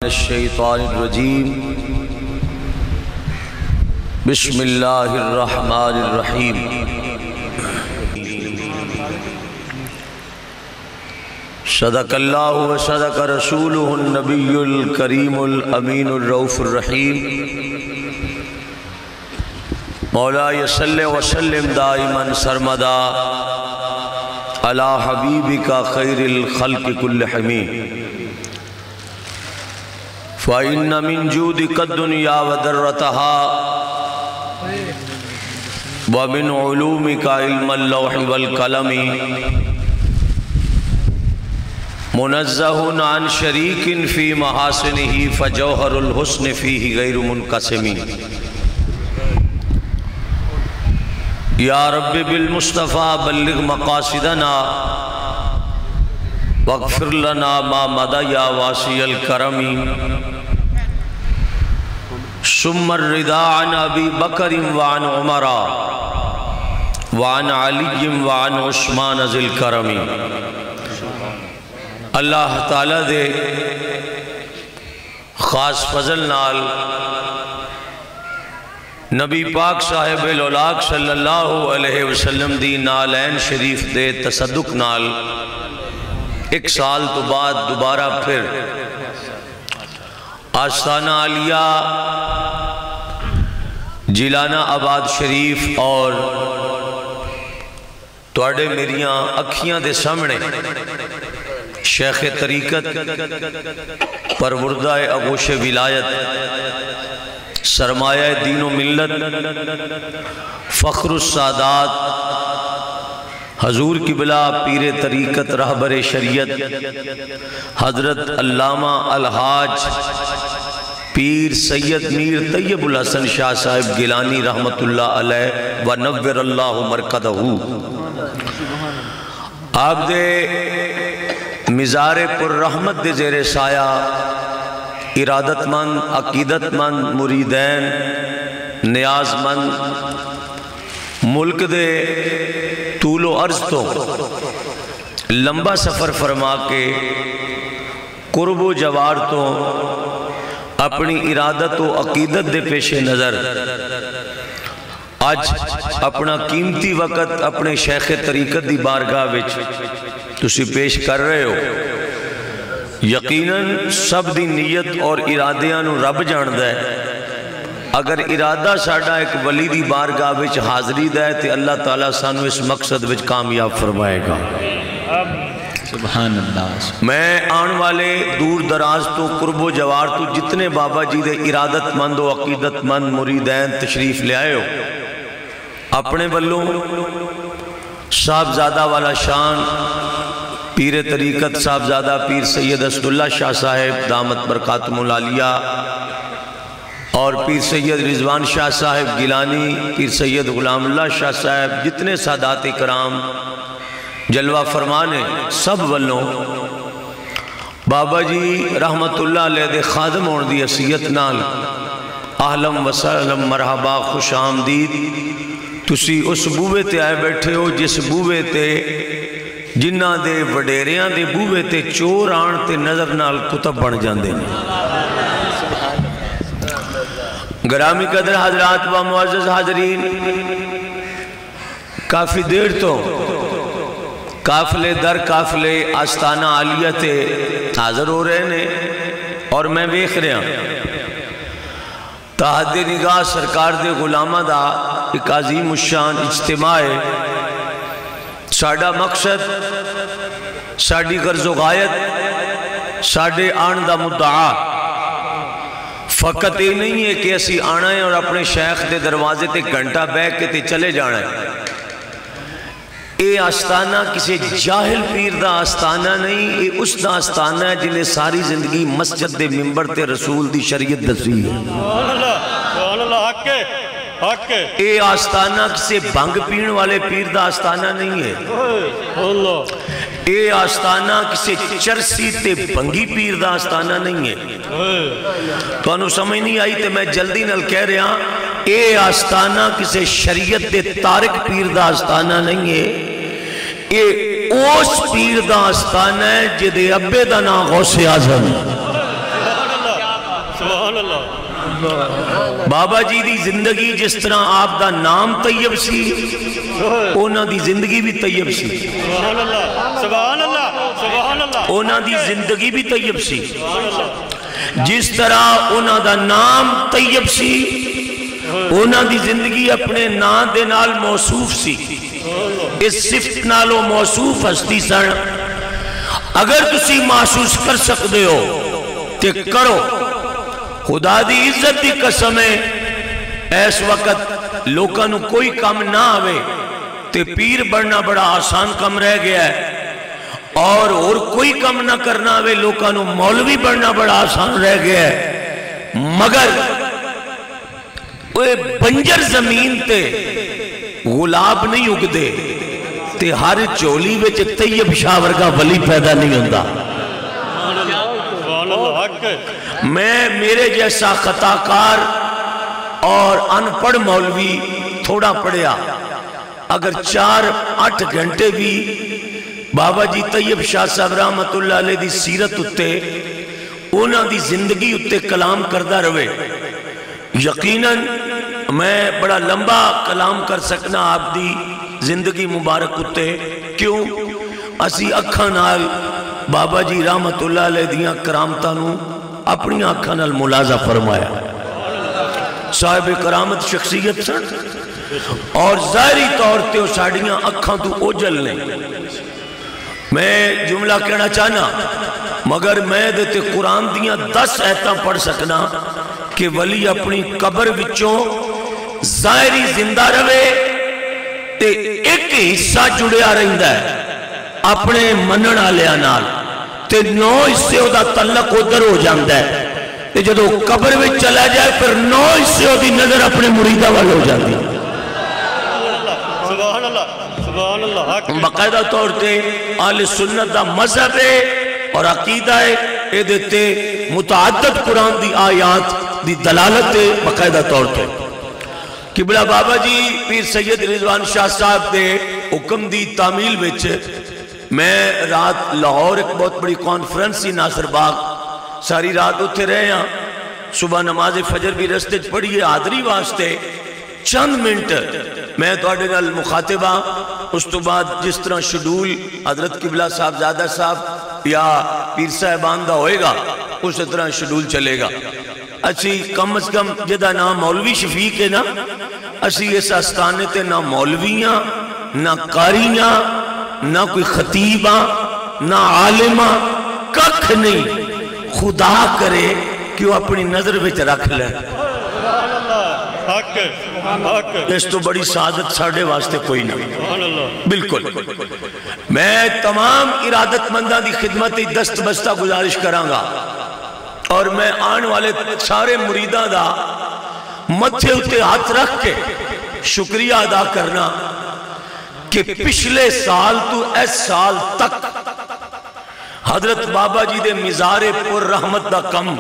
الشیطان الرجیم بسم اللہ الرحمن الرحیم صدق اللہ و صدق رسولہ النبی الکریم الامین الرؤوف الرحیم مولاي صلی وسلم دائما سرمدا علی حبیبک خیر الخلق کلہم فَإِنَّ مِن جُودِكَ الدُّنْيَا وَدَرَّتَهَا وَمِنْ عُلُومِكَ عِلْمَ اللَّوْحِ وَالْقَلَمِ مُنَزَّهٌ عَنْ شَرِيكٍ فِي مَحَاسِنِهِ فَجَوْهَرُ الْحُسْنِ فِيهِ غَيْرُ مُنْقَسِمٍ یا رب بالمصطفیٰ بلغ مقاصدنا واغفر لنا ما مضى یا واسع الکرم ثم الرضا عن ابی بکر وعن عمر وعن علی وعن عثمان ذی الکرم۔ اللہ تعالیٰ دے خاص فضل نال نبی پاک صاحب الاولاق صلی اللہ علیہ وسلم دی نالین شریف دے تصدق نال ایک سال تو بعد دوبارہ پھر آستانہ عالیہ جیلانہ آباد شریف اور توڑے میریاں اکھیاں دے سامنے شیخ طریقت پروردہ اغوش ولایت سرمایہ دین و ملت فخر السادات حضور قبلہ پیر طریقت رہبر شریعت حضرت علامہ الحاج پیر سید میر طیب الحسن شاہ صاحب گیلانی رحمت اللہ علیہ ونور اللہ مرکدہ آپ دے مزار پر رحمت دے زیر سایہ ارادت مند عقیدت مند مریدین نیاز مند ملک دے طول و عرض تو لمبا سفر فرما کے قرب و جوار تو اپنی ارادت و عقیدت دے پیش نظر آج اپنا قیمتی وقت اپنے شیخ طریقت دی بارگاہ وچ تسی پیش کر رہے ہو۔ یقیناً سب دی نیت اور ارادیاں نو رب جاندہ ہے۔ اگر ارادہ ساڑھا ایک ولی دی بارگاہ وچ حاضری دے تے اللہ تعالیٰ سانو اس مقصد وچ کامیاب فرمائے گا۔ سبحان اللہ۔ میں آن والے دور دراز تو قرب و جوار تو جتنے بابا جی دے ارادت مند و عقیدت مند مریدین تشریف لے آئے ہو، اپنے بلوں صاحبزادہ والا شان پیر طریقت صاحبزادہ پیر سید اسداللہ شاہ صاحب دامت برکاتم العالیہ اور پیر سید رضوان شاہ صاحب گیلانی پیر سید غلام اللہ شاہ صاحب جتنے سادات کرام جلوہ فرمانے سب والوں بابا جی رحمت اللہ علیہ دے خادم ہونے دی حیثیت نال اہلم وسلم مرحبا خوش آمدید۔ تسی اس بوے تے آئے بیٹھے ہو جس بوے تے جنہ دے وڈیریاں دے بوے تے چور آن تے نظر نال کتب بن جاندے نے۔ گرامی قدر حضرات و معزز حاضرین، کافی دیر تو قافلے در قافلے آستانہ عالیہ تے حاضر ہو رہے نے اور میں ویکھ رہا تحت نگاہ سرکار دے غلامہ دا ایک عظیم الشان اجتماع ہے۔ ساڑھا مقصد ساڑھی غرض و غایت ساڑھے آن دا مدعا فقط یہ نہیں ہے کہ اسی آنا ہے اور اپنے شیخ دے دروازے تے گھنٹہ بیٹھ کے تے چلے جانا ہے۔ اے آستانہ کسی جاہل پیر دا آستانہ نہیں، اے اس دا آستانہ ہے جنہیں ساری زندگی مسجد دے ممبر تے رسول دی شریعت دسی ہے۔ اے آستانہ کسی بھنگ پین والے پیر دا آستانہ نہیں ہے۔ اے آستانہ کسی چرسی تے بھنگی پیر دا آستانہ نہیں ہے۔ تو انہوں سمجھ نہیں آئی تے میں جلدی نل کہہ رہا اے آستانہ کسی شریعت دے تارک پیر دا آستانہ نہیں ہے۔ اے اوس پیر دا آستانہ ہے جدے ابے دا نا غوث اعظم۔ سبحان اللہ بابا جی دی زندگی جس طرح آپ دا نام طیب سی اونا دی زندگی بھی طیب سی سبحان اللہ سبحان اللہ سبحان اللہ اونا دی زندگی بھی طیب سی جس طرح اونا دا نام طیب سی اونا دی زندگی اپنے نام دے نال موصوف سی اس صفت نالو موصوف ہستی سن اگر تسی محسوس کر سکتے ہو تے کرو خدا دی عزت دی قسم ہے اس وقت لوکاں نو کوئی کام نہ آوے تے پیر بڑھنا بڑا آسان کم رہ گیا ہے اور کوئی کام نہ کرنا آوے لوکاں نو مولوی بڑھنا بڑا آسان رہ گیا ہے مگر وہ بنجر زمین تے غلاب نہیں اگدے تے ہر چولی وچ طیب شاہ ورگا ولی پیدا نہیں ہوندا میں میرے جیسا خطاکار اور ان پڑھ مولوی تھوڑا پڑھیا اگر 4-8 گھنٹے بھی بابا جی طیب شاہ صاحب رحمت اللہ علیہ دی سیرت اتے اونا دی زندگی اتے کلام کردہ روے یقیناً میں بڑا لمبا کلام کر سکنا آپ دی زندگی مبارک اتے کیوں اسی اکھاں نال بابا جی رحمت اللہ علیہ دیاں کرامتانوں اپنی اکھاں نال ملازہ فرمایا صاحب کرامت شخصیت سن اور ظاہری طور تے وہ ساڑیاں اکھاں تو اوجل نے میں جملہ کہنا چاہنا مگر میں دیتے قرآن دیاں 10 آیتاں پڑھ سکنا کہ ولی اپنی قبر وچوں ظاہری زندہ روے تے ایک حصہ جڑیا رہندا ہے اپنے منن والےاں نال تے 9 حصے دا تعلق ادھر ہو جاندا ہے تے جدوں قبر وچ چلا جائے پھر 9 حصے دی نظر اپنے مریداں وال ہو جاندی سبحان اللہ سبحان اللہ باقاعدہ طور تے اہل سنت دا مذہب ہے اور عقیدہ ہے اے دیتے متعدد قرآن دی آیات دی دلالت ہے باقاعدہ طور تے قبلہ بابا جی پیر سید رضوان شاہ صاحب دے حکم دی تعمیل وچ میں رات لاہور ایک بہت بڑی کانفرنس سی ناصر باغ ساری رات اٹھے رہے ہیں صبح نماز فجر بھی رستے پڑھیے حاضری واسطے چند منٹ میں توڑے نال مخاطبہ اس تو بعد جس طرح شیڈول حضرت قبلہ صاحب زادہ صاحب یا پیر صاحبان دا ہوئے گا اس طرح شیڈول چلے گا اچھی کم از کم جدہ نام مولوی شفیق ہے نا اسی اس آستانے تے نہ مولویاں نہ قاریاں نہ کوئی خطیباں نہ عالماں ککھ نہیں خدا کرے کہ وہ اپنی نظر وچ رکھ لیں اس تو بڑی سعادت ساڑھے واسطے کوئی نہیں بالکل میں تمام ارادت مندہ دی خدمت دست بستہ گزارش کرانگا اور میں آن والے سارے مریدہ دا متھے اتے ہاتھ رکھ کے شکریہ ادا کرنا کہ پچھلے سال تو اس سال تک حضرت بابا جی دے مزار پر رحمت دا کم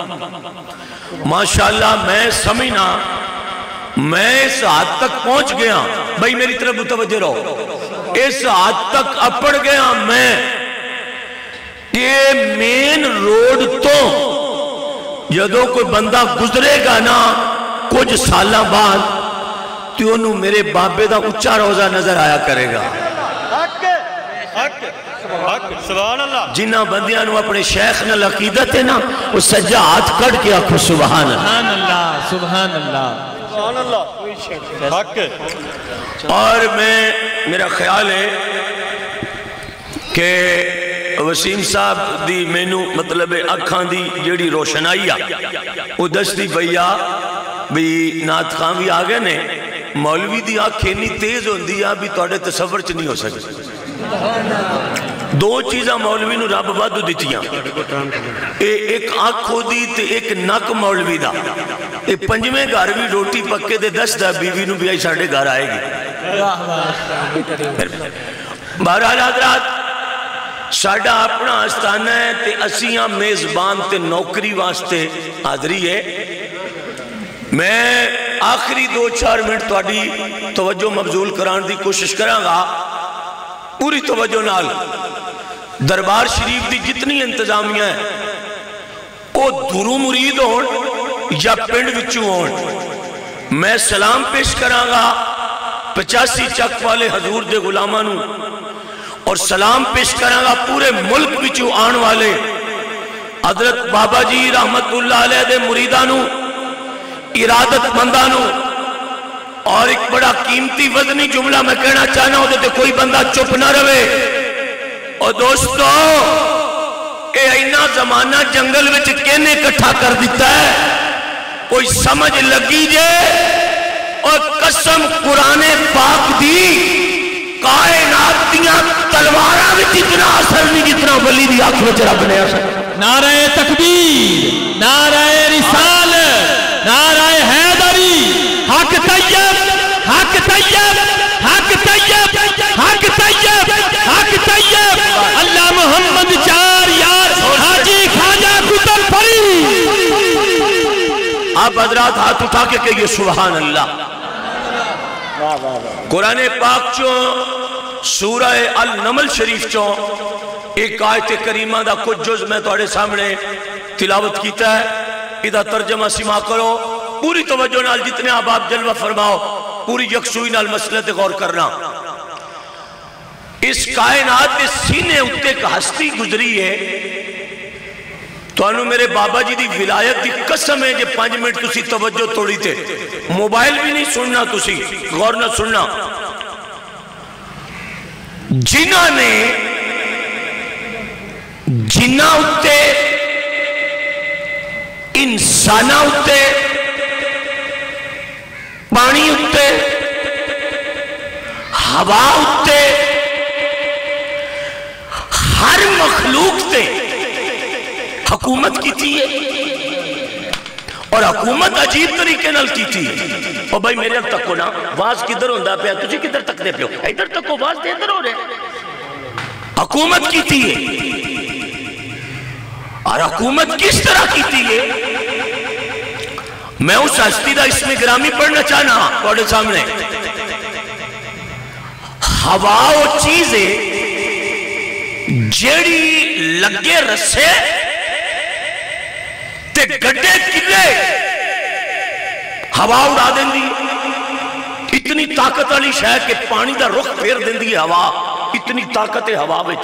ماشاءاللہ میں سمجھنا میں اس حد تک پہنچ گیا بھائی میری طرف متوجہ رہو اس حد تک اپڑ گیا میں کہ مین روڈ تو جدو کوئی بندہ گزرے گا نا کچھ سالہ بعد تو انہوں میرے بابے دا اچھا روزہ نظر آیا کرے گا جنہ بندیاں نو اپنے شیخ نہ لقیدت ہے نا وہ سجا ہاتھ کٹ کے آکھو سبحان اللہ سبحان اللہ سبحان اللہ اور میرا خیال ہے کہ وسیم صاحب دی مینو مطلب اکھاں دی جیڑی روشنائی وہ دستی بھئیا بھی نات خان بھی آگے نے مولوی دی آنکھ اتنی تیز ہوندی بھی توڑے تصور چ نہیں ہو سکتی دو چیزاں مولوی نو رب وعدو دیتیاں ایک آنکھ ہو دی تے ایک نک مولوی دا پنجویں گھر بھی روٹی پکے دے 10 دا بیوی نو بھی آئی ساڑھے گھر آئے گی بہرحال حضرات ساڑھا اپنا آستانہ ہے تے اسیاں میزبان تے نوکری واسطے حاضری ہے میں آخری 2-4 منٹ توڑی توجہ مبذول کران دی کوشش کراں گا پوری توجہ نال دربار شریف دی جتنی انتظامیہ ہے وہ دھرو مرید ہون یا پنڈ وچوں ہون میں سلام پیش کراں گا 85 چک والے حضور دے غلامانوں اور سلام پیش کراں گا پورے ملک وچوں آن والے حضرت بابا جی رحمت اللہ علیہ دے مریدانوں ارادت مندانوں اور ایک بڑا قیمتی وزنی جملہ میں کہنا چاہنا ہوں تے کوئی بندہ چپ نہ رہے اور دوستو اے اینا زمانہ جنگل وچ کہنے اکٹھا کر دیتا ہے کوئی سمجھ لگی جے اور قسم قرآن پاک دی کائنات دیاں تلواراں وچ اتنا اثر نہیں جتنا ولی دی آنکھ وچ رب نے اثر نعرہ تکبیر نعرہ رسالت نعرہ حیدری حق طیب حق طیب حق طیب حق طیب حق طیب اللہ محمد چار یار حاجی خواجہ قطب فرید آپ حضرات ہاتھ اٹھا کے کہیے سبحان اللہ قرآن پاک چوں سورہ النمل شریف چوں ایک آیت کریمہ دا کچھ جز میں توڑے سامنے تلاوت کیتا ہے ادھا ترجمہ سما کرو پوری توجہ نال جتنے آپ جلوہ فرماؤ پوری یکسوئی نال مسئلے تے غور کرنا اس کائنات اس سینے اتے کا ہستی گزری ہے تو انہوں میرے بابا جی دی ولایت دی قسم ہے جے 5 منٹ تسی توجہ توڑی تھے موبائل بھی نہیں سننا تسی غور نہ سننا جنہ نے جنہ اتے انسانہ اتے پانی اتے ہوا اتے ہر مخلوق تے حکومت کی تھی ہے اور حکومت عجیب طریقے نال کی تھی اور بھائی میرے اب تک کو نا واز کدھر ہوندہ پہ تجھے کدھر تک دے پہ ہو ادھر تک کو واز دے ادھر ہو رہے حکومت کی تھی ہے اور حکومت کس طرح کی تھی ہے میں اس ہستی دا اسم گرامی پڑھنا چاہنا پڑھے سامنے ہوا و چیزیں جیڑی لگے رسے تے گڑے کلے ہوا اڑا دیں دی اتنی طاقت والی شاید کہ پانی دا رخ پھیر دیں دی ہوا اتنی طاقت ہوا بچ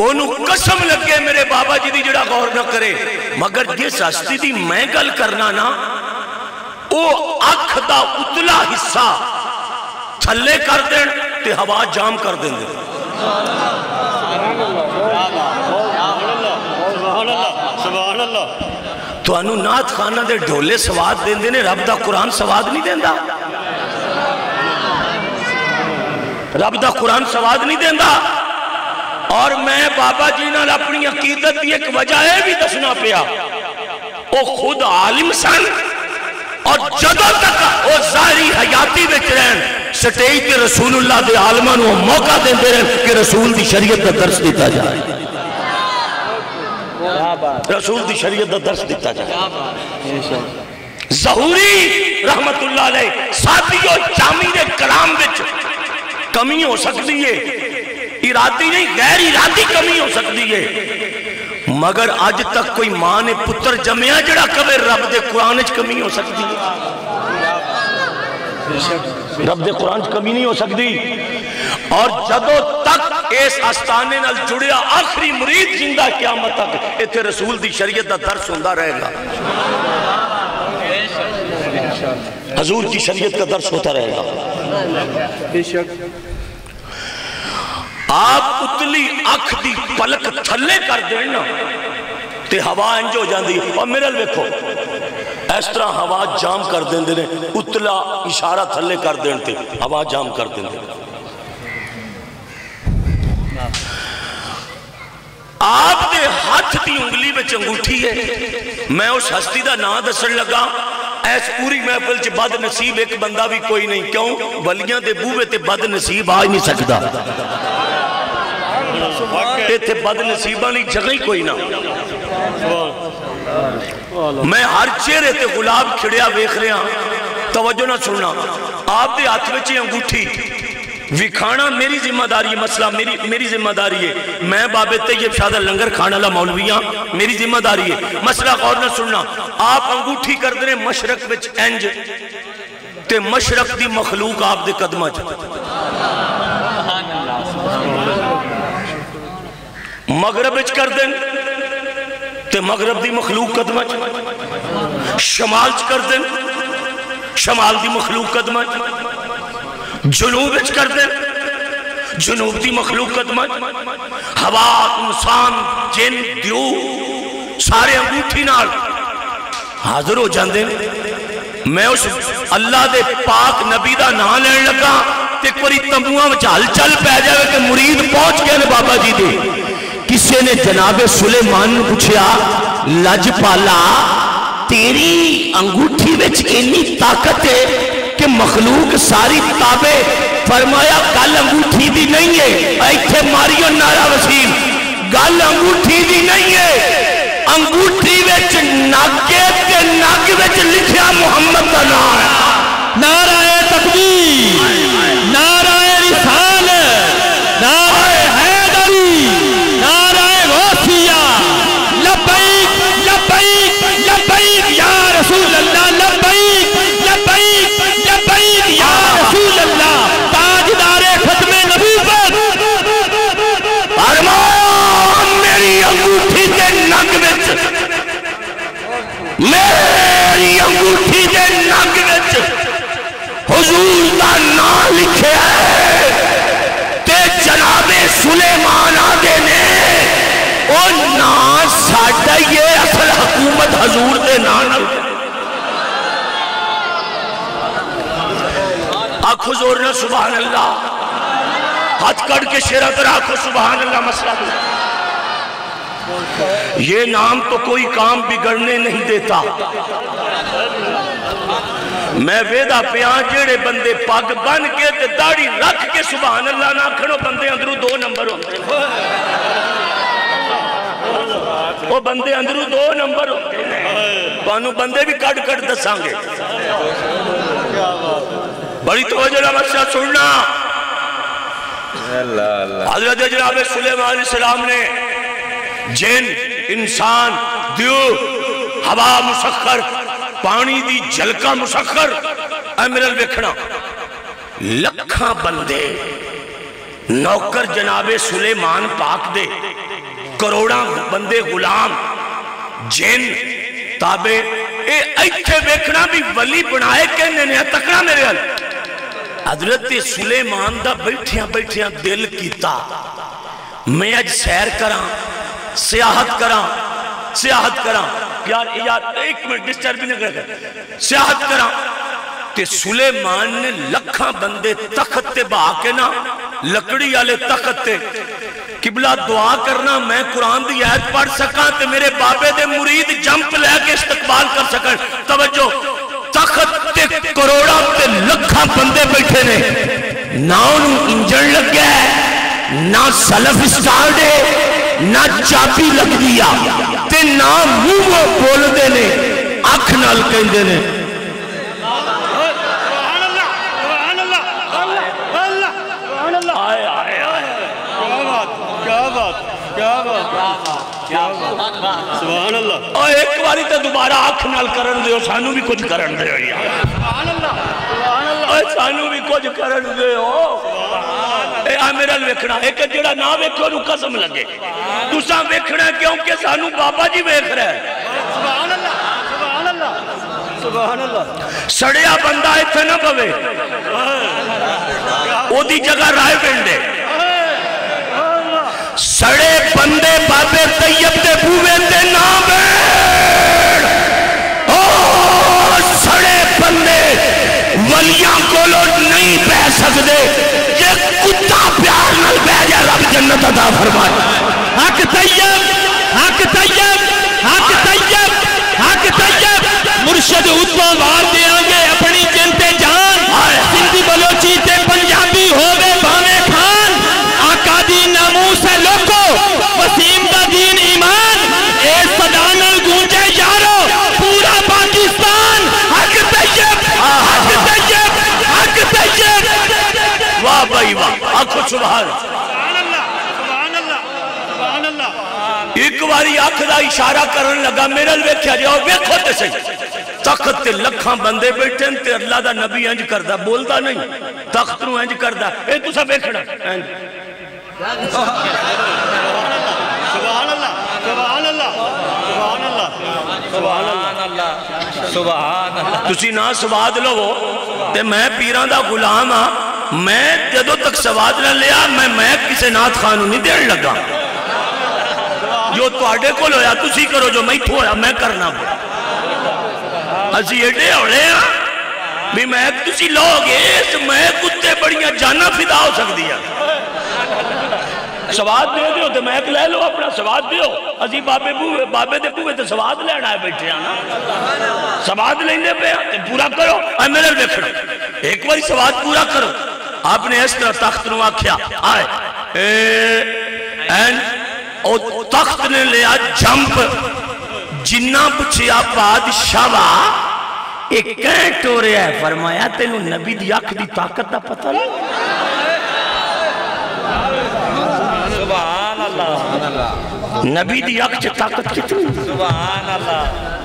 انہوں قسم لگے میرے بابا جی دی جڑا غور نہ کرے مگر جس ہستی دی میں گل کرنا نا او اکھ دا اتلا حصہ تھلے کر دیں تے ہوا جام کر دیں دے تو انہوں نات خانہ دے ڈھولے سواد دیں دے نے رب دا قرآن سواد نہیں دیں دا رب دا قرآن سواد نہیں دیں دا اور میں بابا جی نال اپنی عقیدت بھی ایک وجہ ہے بھی دسنا پیا وہ خود عالم سن اور جدو تک وہ ظاہری حیاتی بچ رہن سٹیج کے رسول اللہ دے عالمان وہ موقع دیں دے رہن کہ رسول دی شریعت دا درس دیتا جائے رسول دی شریعت دا درس دیتا جائے ظہوری رحمت اللہ علیہ ساتھیوں جامی دے کلام بچ کمی ہو سکتی ہے ارادی نہیں غیر ارادی کمی ہو سکتی ہے مگر آج تک کوئی ماں نے پتر جمعہ جڑا کبھے رب دے قرآن اچھ کمی ہو سکتی ہے رب دے قرآن اچھ کمی نہیں ہو سکتی اور جدو تک اس آستانے نال جڑیا آخری مرید زندہ قیامت تک ایتھے رسول دی شریعت دا درس ہوندہ رہے گا حضور کی شریعت کا درس ہوتا رہے گا آپ اتلی اکھ دی پلک تھلے کر دینا تے ہوا انج ہو جاندی اور میرے لکھو اس طرح ہوا جام کر دیں دے اتلا اشارہ تھلے کر دیں تے ہوا جام کر دیں دے آپ دے ہاتھ دی انگلی میں انگوٹھی ہے میں اس ہستی دا نا دسن لگا ایس پوری محفل چ بد نصیب ایک بندہ بھی کوئی نہیں کیوں ولیاں دے بوے تے بد نصیب آج نہیں سکتا تے بد نصیبہ نہیں جگہ ہی کوئی نہ میں ہر چہرے تے غلاب کھڑیا ویکھ رہا توجہ نہ سننا آپ دے ہاتھ وچ انگوٹھی وکھانا میری ذمہ داری ہے، مسئلہ میری ذمہ داری ہے، میں بابے طیب شاہ دا لنگر کھانا لا مولویاں میری ذمہ داری ہے۔ مسئلہ غور نہ سننا، آپ انگوٹھی کر دیں مشرق وچ انج تے مشرق دی مخلوق آپ دے قدمہ مغرب وچ کر دیں تے مغرب دی مخلوق قدمہ شمال چ کر دیں شمال دی مخلوق قدمہ جنوب وچ کر دیں جنوب دی مخلوق قدمہ ہوا انسان جن دیو سارے انگوٹھی نال حاضر ہو جاندے۔ میں اس اللہ دے پاک نبی دا نام لین لگا تے کوئی تمبوہاں وچ ہل چل پہ جائے کہ مرید پہنچ گئے نے بابا جی دے۔ کسی نے جناب سلیمان نے پوچھا لج پالا تیری انگوٹھی وچ اتنی طاقت ہے کہ مخلوق ساری تابے، فرمایا گل انگوٹھی دی نہیں ہے، ایتھے ماریو نعرہ وسیم، گل انگوٹھی دی نہیں ہے، انگوٹھی وچ ناگے تے ناگ وچ لکھیا محمد دا نام ہے۔ نعرہ تکبیر، نعرہ رسالت، نعرہ حیدری، نعرہ غوثیہ، لبیک لبیک لبیک یا رسول اللہ، لبیک لبیک لبیک یا رسول اللہ، تاجدار ختم نبوت۔ فرمان میری انگوٹھی دے نگ وچ، میری انگوٹھی دے نگ وچ حضور دا نام لکھے ہے تے جناب سلیمان آدھے نے او نام ساڑھا یہ اصل حکومت حضور دے نام آنکھو زورنا سبحان اللہ، ہاتھ کڑ کے شیرہ کر آنکھو سبحان اللہ مسئلہ دے۔ یہ نام تو کوئی کام بگڑنے نہیں دیتا۔ میں ویدہ پیان جیڑے بندے پاک بن کے تے داڑھی رکھ کے سبحان اللہ نہ کھڑو بندے اندرو 2 نمبر ہوتے ہیں، وہ بندے اندرو 2 نمبر ہوتے ہیں، پانو بندے بھی کٹ کٹ دسانگے۔ بڑی توجہ نہ مسئلہ سننا، حضرت جناب سلیمان علیہ السلام نے جن انسان دیو ہوا مسخر پانی دی جلکا مسخر امرل وکھنا لکھاں بندے نوکر جناب سلیمان پاک دے کروڑاں بندے غلام جن تابے اے ایتھے وکھنا بھی ولی بنائے کہنے نے تکڑا میرے حل حضرت سلیمان دا بیٹھیاں بیٹھیاں دل کیتا میں اج سیر کراں سیاحت کراں یار ایک منٹ ڈسٹرب بھی نہیں کرے سیاحت کراں تے سلیمان نے لکھاں بندے تخت تے بہا کے نا لکڑی والے تخت تے قبلہ دعا کرنا میں قرآن دی آیت پڑھ سکاں تے میرے بابے دے مرید جمپ لے کے استقبال کر سکیں۔ توجہ، تخت تے کروڑا تے لکھاں بندے بیٹھے نے، نہ انہوں انجن لگ گئے، نہ سلف سٹارٹ ہے، نہ چاپی لگ دیا تے نہ منہ بول دے نے اکھ نال کہندے نے سبحان اللہ۔ اور ایک باری تے دوبارہ اکھ نال کرن دے ہو، سانو بھی کچھ کرن دے ہو، اور سانو بھی کچھ کرن دے ہو۔ اے آمیرل ویکھنا، ایک جڑا نہ ویکھو نو قسم لگے تساں ویکھنا کیونکہ سانو بابا جی ویکھ رہے ہیں۔ سبحان اللہ، سبحان اللہ، سبحان اللہ۔ سڑیا بندہ ایتھے نہ پوے، او دی جگہ رائے پنڈے سڑے بندے بابے طیب دے بوے دے نام بیڑ، او سڑے بندے ولیاں کو لوٹ نہیں بہ سکتے، یہ کتا پیار نل بہ جائے رب جنت عطا فرمائے۔ حق طیب، حق طیب، حق طیب، حق طیب، مرشد اتوں وار دیاں گے اپنی جنتے جان، سندھی بلوچی تے پنجابی ہووے باوے خان، آقا دی ناموس ہے لوگو، وسیم دا دین ایمان، اے صدانل گونجے یارو پورا پاکستان، حق طیب، حق طیب، حق طیب۔ واہ بھائی واہ، سبحان ایک باری آنکھ دا اشارہ کرن لگا میرے ویکھیا جی اور ویکھو تے صحیح تخت تے لکھاں بندے بیٹھے تے اللہ دا نبی انج کردا بولدا نہیں تخت نو انج کردا اے تساں ویکھنا سبحان اللہ سبحان اللہ سبحان اللہ سبحان اللہ سبحان اللہ تسی نہ سواد لو تے میں پیران دا غلام ہاں میں جدوں تک سواد نہ لیا میں کسے نعت خانو نہیں دین لگا جو تواڈے کول ہویا تسی کرو جو میں تھوڑا میں کرنا اسی ایڈے ہوڑے ہاں بھی میں تسی لوگ میں کتے بڑیاں جانا فدا ہو سکتی ہیں سواد دے دیو تو میں ایک لے لو اپنا سواد دیو اسی بابے دے بوئے تو سواد لینا ہے بیٹھے آنا سواد لینے پہ پورا کرو اے میرے دیکھنا ایک باری سواد پورا کرو آپ نے اس طرح تخت نو آکھیا آئے اور تخت نے لیا جمپ جنہ پچھیا بادشاہ ایک کینٹ ہو رہا ہے فرمایا تینو نبی دی آنکھ دی طاقت دا پتہ نہیں سبحان اللہ نبی دی آنکھ چھ طاقت کتنی سبحان اللہ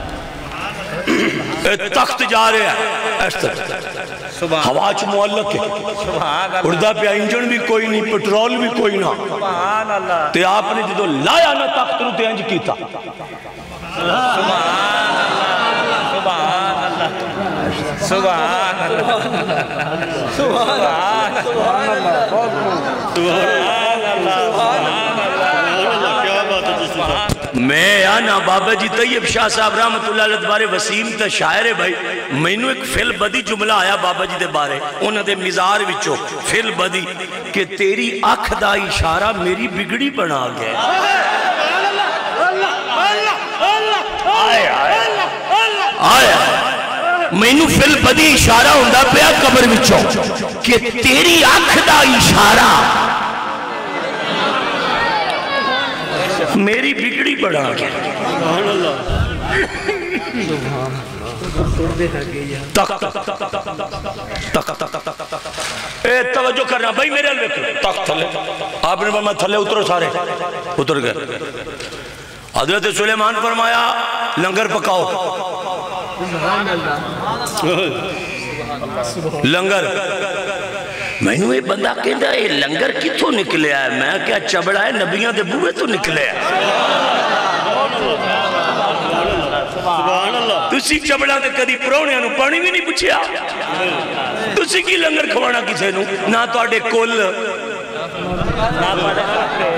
تخت جا رہا ہے اس طرح ہوا چھ معلق ہے اردہ پہ انجن بھی کوئی نہیں پٹرول بھی کوئی نہ سبحان اللہ تے آپ نے جدو لایا نا تخت رو تے انج کیتا سبحان اللہ سبحان اللہ سبحان اللہ میں آنا بابا جی طیب شاہ صاحب رحمت اللہ علیہ بارے وسیم تا شاعر ہے بھائی میں نو ایک فل بدی جملہ آیا بابا جی دے بارے انہوں دے مزار وچو فل بدی کہ تیری آنکھ دا اشارہ میری بگڑی بنا گئے آیا میں نو فل بدی اشارہ ہوندہ پیا قبر وچو کہ تیری آنکھ دا اشارہ میری بگڑی بڑھا گیا سبحان اللہ اے توجہ کرنا بھائی میرے لئے تخت تھلے آپ نے فرمایا تھلے اترو سارے اتر گئے حضرت سلیمان فرمایا لنگر پکاؤ لنگر میں نے یہ بندہ کہتا ہے لنگر کتوں نکلے آئے میں کیا چبڑا ہے نبیاں دے بوئے تو نکلے آئے تسی چبڑا دے کدی پرونے انہوں پانی بھی نہیں پوچھیا تسی کی لنگر کھوانا کسے نو نہ تو آڑے کل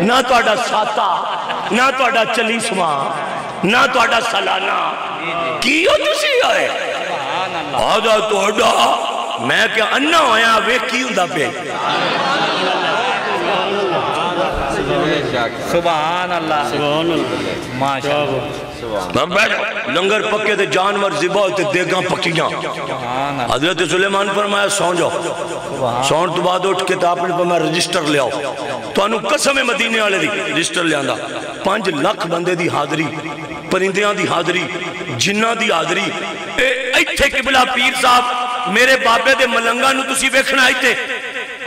نہ تو آڑا ساتا نہ تو آڑا چلیسما نہ تو آڑا سالانہ کیوں تسی آئے آدھا تو آڑا میں کیا انہ ہویا وہ کیوں دا پہ سبحان اللہ ماشاءاللہ لنگر پکے تھے جانور زبا ہوتے دیگاں پکیاں حضرت سلیمان فرمایا سون جاؤ سون تو بعد اٹھ کے تا آپ نے فرمایا رجسٹر لے آؤ تو انہوں قسم مدینے والے دی رجسٹر لے آندہ 5 لاکھ بندے دی حاضری پرندیاں دی حاضری جنہ دی حاضری ایتھے قبلہ پیر صاحب میرے بابے دے ملنگا نو تسی بیکھنا آئیتے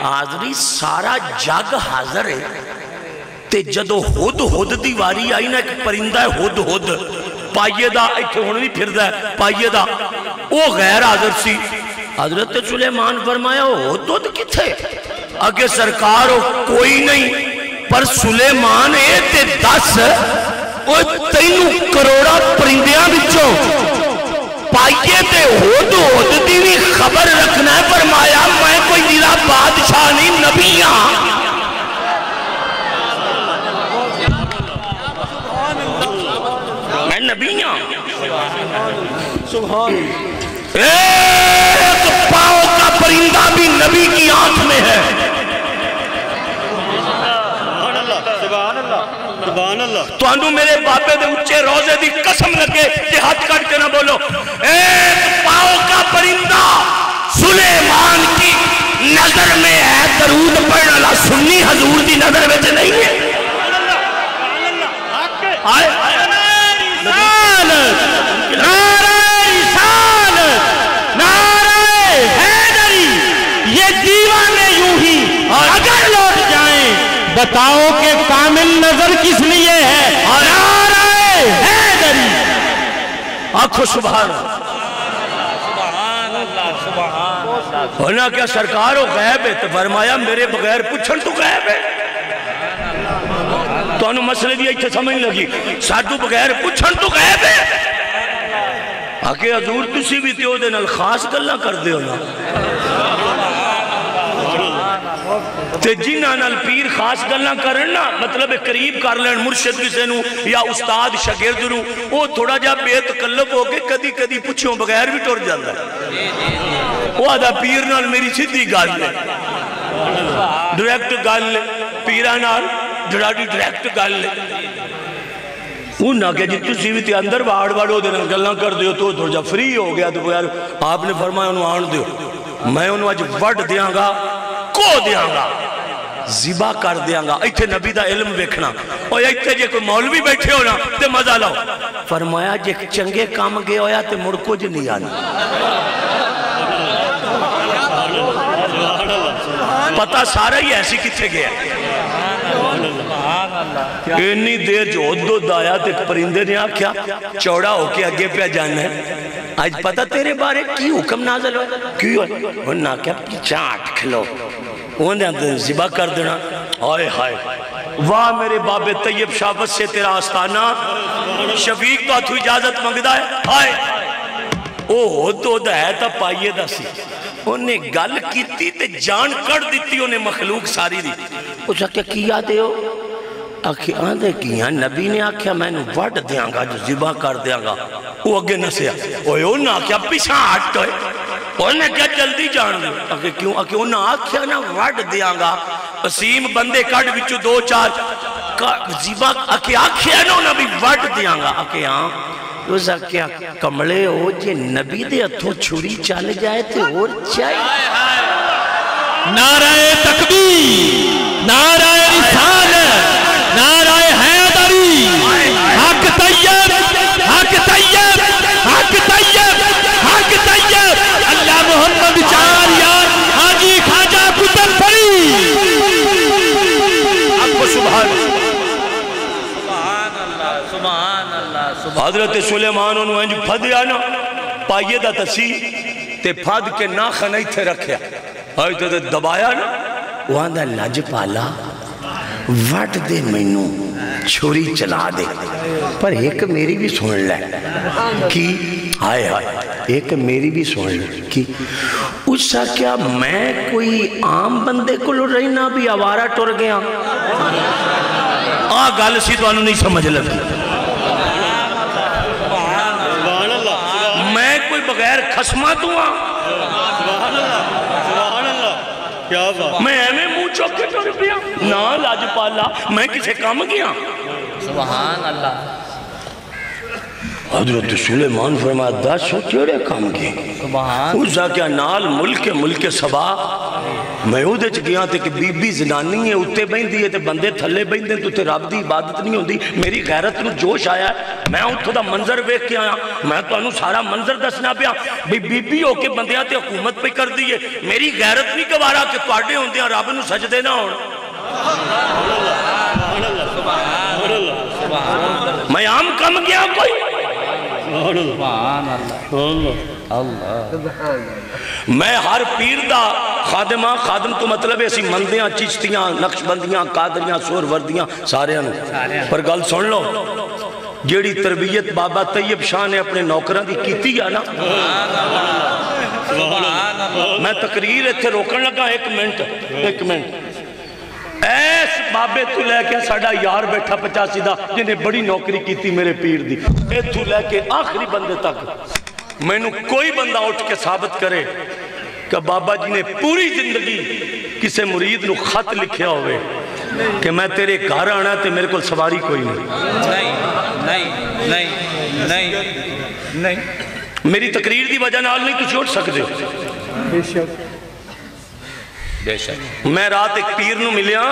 حاضری سارا جگ حاضر ہے تے جدو ہود دیواری آئی نا ایک پرندہ ہے ہود پائیے دا ایتھے ہونے بھی پھر دا ہے پائیے دا وہ غیر حاضر سی حضرت سلیمان فرمایا ہود کتھے اگے سرکار ہو کوئی نہیں پر سلیمان تے 10 وہ 3 کروڑا پرندیاں بچوں پائیے تے ہود دیوی خبر رکھنا ہے فرمایا میں کوئی دیرہ بادشاہ نہیں نبیاں میں نبیاں سبحان ایک پاؤں کا پرندہ بھی نبی کی آنکھ میں ہے تو انہوں میرے باپے دے اچھے روزے دی قسم لگے کہ ہاتھ کٹ کے نہ بولو ایک پاؤں کا پرندہ سلیمان کی نظر میں ہے درود پڑھنا لا سنی حضور دی نظر میں سے نہیں ہے آئے نعرہ رسالت نعرہ حیدری یہ دیوانے یوں ہی اگر لوٹ جائیں بتاؤ کہ کامل نظر کس لیے ہے؟ نعرہ حیدری۔ آنکھو سبحان ہونا کیا سرکار ہو غیب ہے تو فرمایا میرے بغیر پوچھن تو غیب ہے تو انہوں مسئلے دی ایتھے سمجھ لگی ساتھو بغیر پوچھن تو غیب ہے آکے حضور تسی بھی تیو دے نال خاص گلہ کر دے ہونا تے جنہاں نال پیر خاص گلہ کرنا مطلب قریب کر لین مرشد کسے نو یا استاد شاگرد نو وہ تھوڑا جا بے تکلف ہو کے کدی کدی پوچھوں بغیر بھی ٹور جاتا ہے وہ آدھا پیر نال میری سیدھی گال لے ڈائریکٹ گال لے پیرہ نال ڈائریکٹ گال لے وہ نہ کہ جی تسی بھی تے اندر باڑ باڑ ہو دینا گلہ کر دیو تو تھوڑا جا فری ہو گیا تو یار آپ نے فرمایا انہوں آن دیو میں انہوں آج وڈ دیاں گا کو دیاں گا زبا کر دیاں گا ایتھے نبی دا علم ویکھنا اور ایتھے جے کوئی مولوی بیٹھے ہونا تے مزہ لاؤ فرمایا جے چنگے کام گئے ہویا تے مڑکو جے نہیں آنا پتہ سارا ہی ایسی کتھے گیا اتنی دیر جو عدد آیا تے پرندے نے آکھیا چوڑا ہو کے آگے پہ جانا ہے آج پتہ تیرے بارے کی حکم نازل ہوئے کیوں ہے انہوں نے آکھیا چاٹ کھلو انہوں نے زبا کر دینا آئے ہائے واہ میرے باب طیب شافت سے تیرا آستانہ شفیق تو آتھو اجازت مانگدہ ہے آئے اوہ تو دا ہے تا پائیے دا سی انہیں گل کیتی تے جان کر دیتی انہیں مخلوق ساری دی پوچھا کیا دے ہو آکھے آندھے کیا نبی نے آکھیا میں نے وڈ دیاں گا جو زبا کر دیاں گا وہ اگے نسیا اوہ انہوں نے آکھیا پیچھا ہٹ تو ہے انہوں نے کیا جلدی جان دے آکھے کیوں آکھے انہوں نے آکھیا نا وڈ دیاں گا پسیم بندے کٹ بچو دو چار زبا آکھے آکھیا نا نبی وڈ دیاں گا آکھے ہاں روزہ کیا کمڑے ہو جے نبی دے اتھوں چھوڑی چال جائے تھے اور چاہیے نعرہ تکبیر نعرہ رسالت نعرہ حیدری حق طیب حق طیب حق طیب حق طیب اللہ محمد چار یار حاجی خواجہ پتر پڑی آپ کو سبحان حضرت سلیمان انہوں نے پھدیا نا پائیے دا تسی تے پھد کے ناخن ایتھے رکھیا آئی تو دبایا نا وہاں دا لج پالا وٹ دے مینوں چھوری چلا دے پر ایک میری بھی سن لے کی ہائے ہائے ایک میری بھی سن لے کی اس سا کیا میں کوئی عام بندے کو لڑ رہی نہ بھی آوارہ ٹر گیا گل سی تو انہوں نہیں سمجھ لگی میں کوئی بغیر خسمہ دوں میں ایمیں منہ چوک کے ٹر پیا نا لاج پالا میں کسے کام گیا سبحان اللہ حضرت سلیمان فرمایا دس کیڑے کام گئے اس جا کیا نال ملک سبا میں او دے چکیاں تے کہ بی بی زنانی ہے اتے بہن دیئے تے بندے تھلے بہن دیں تو تے رب دی عبادت نہیں ہوندی میری غیرت نو جوش آیا ہے میں اتھو دا منظر بیک کے آیا میں تو انہوں سارا منظر دسنا پیا بی بی ہو کے بندیاں تے حکومت پہ کر دیئے میری غیرت نہیں گوارا کہ توڑے ہوندیاں رب نو سجدے نہ ہونا میں عام کم گیا کوئی میں ہر پیر دا خادم تو مطلب ایسی مندیاں چشتیاں نقش بندیاں قادریاں سور وردیاں سارے انہوں پر گل سن لو جیڑی تربیت بابا طیب شاہ نے اپنے نوکران دی کیتی ہے نا میں تقریر ایتھے روکن لگا ایک منٹ ایس بابے تو لے کے ساڑھا یار بیٹھا 85 دا جنہیں بڑی نوکری کیتی میرے پیر دی ایتھو لے کے آخری بندے تک میں نو کوئی بندہ اٹھ کے ثابت کرے کہ بابا جی نے پوری زندگی کسے مرید نو خط لکھیا ہوئے کہ میں تیرے گھر آنا تے میرے کو سواری کوئی نہیں میری تقریر دی وجہ نال نہیں کچھ اٹھ سکتے بے شک میں رات ایک پیر نو ملیا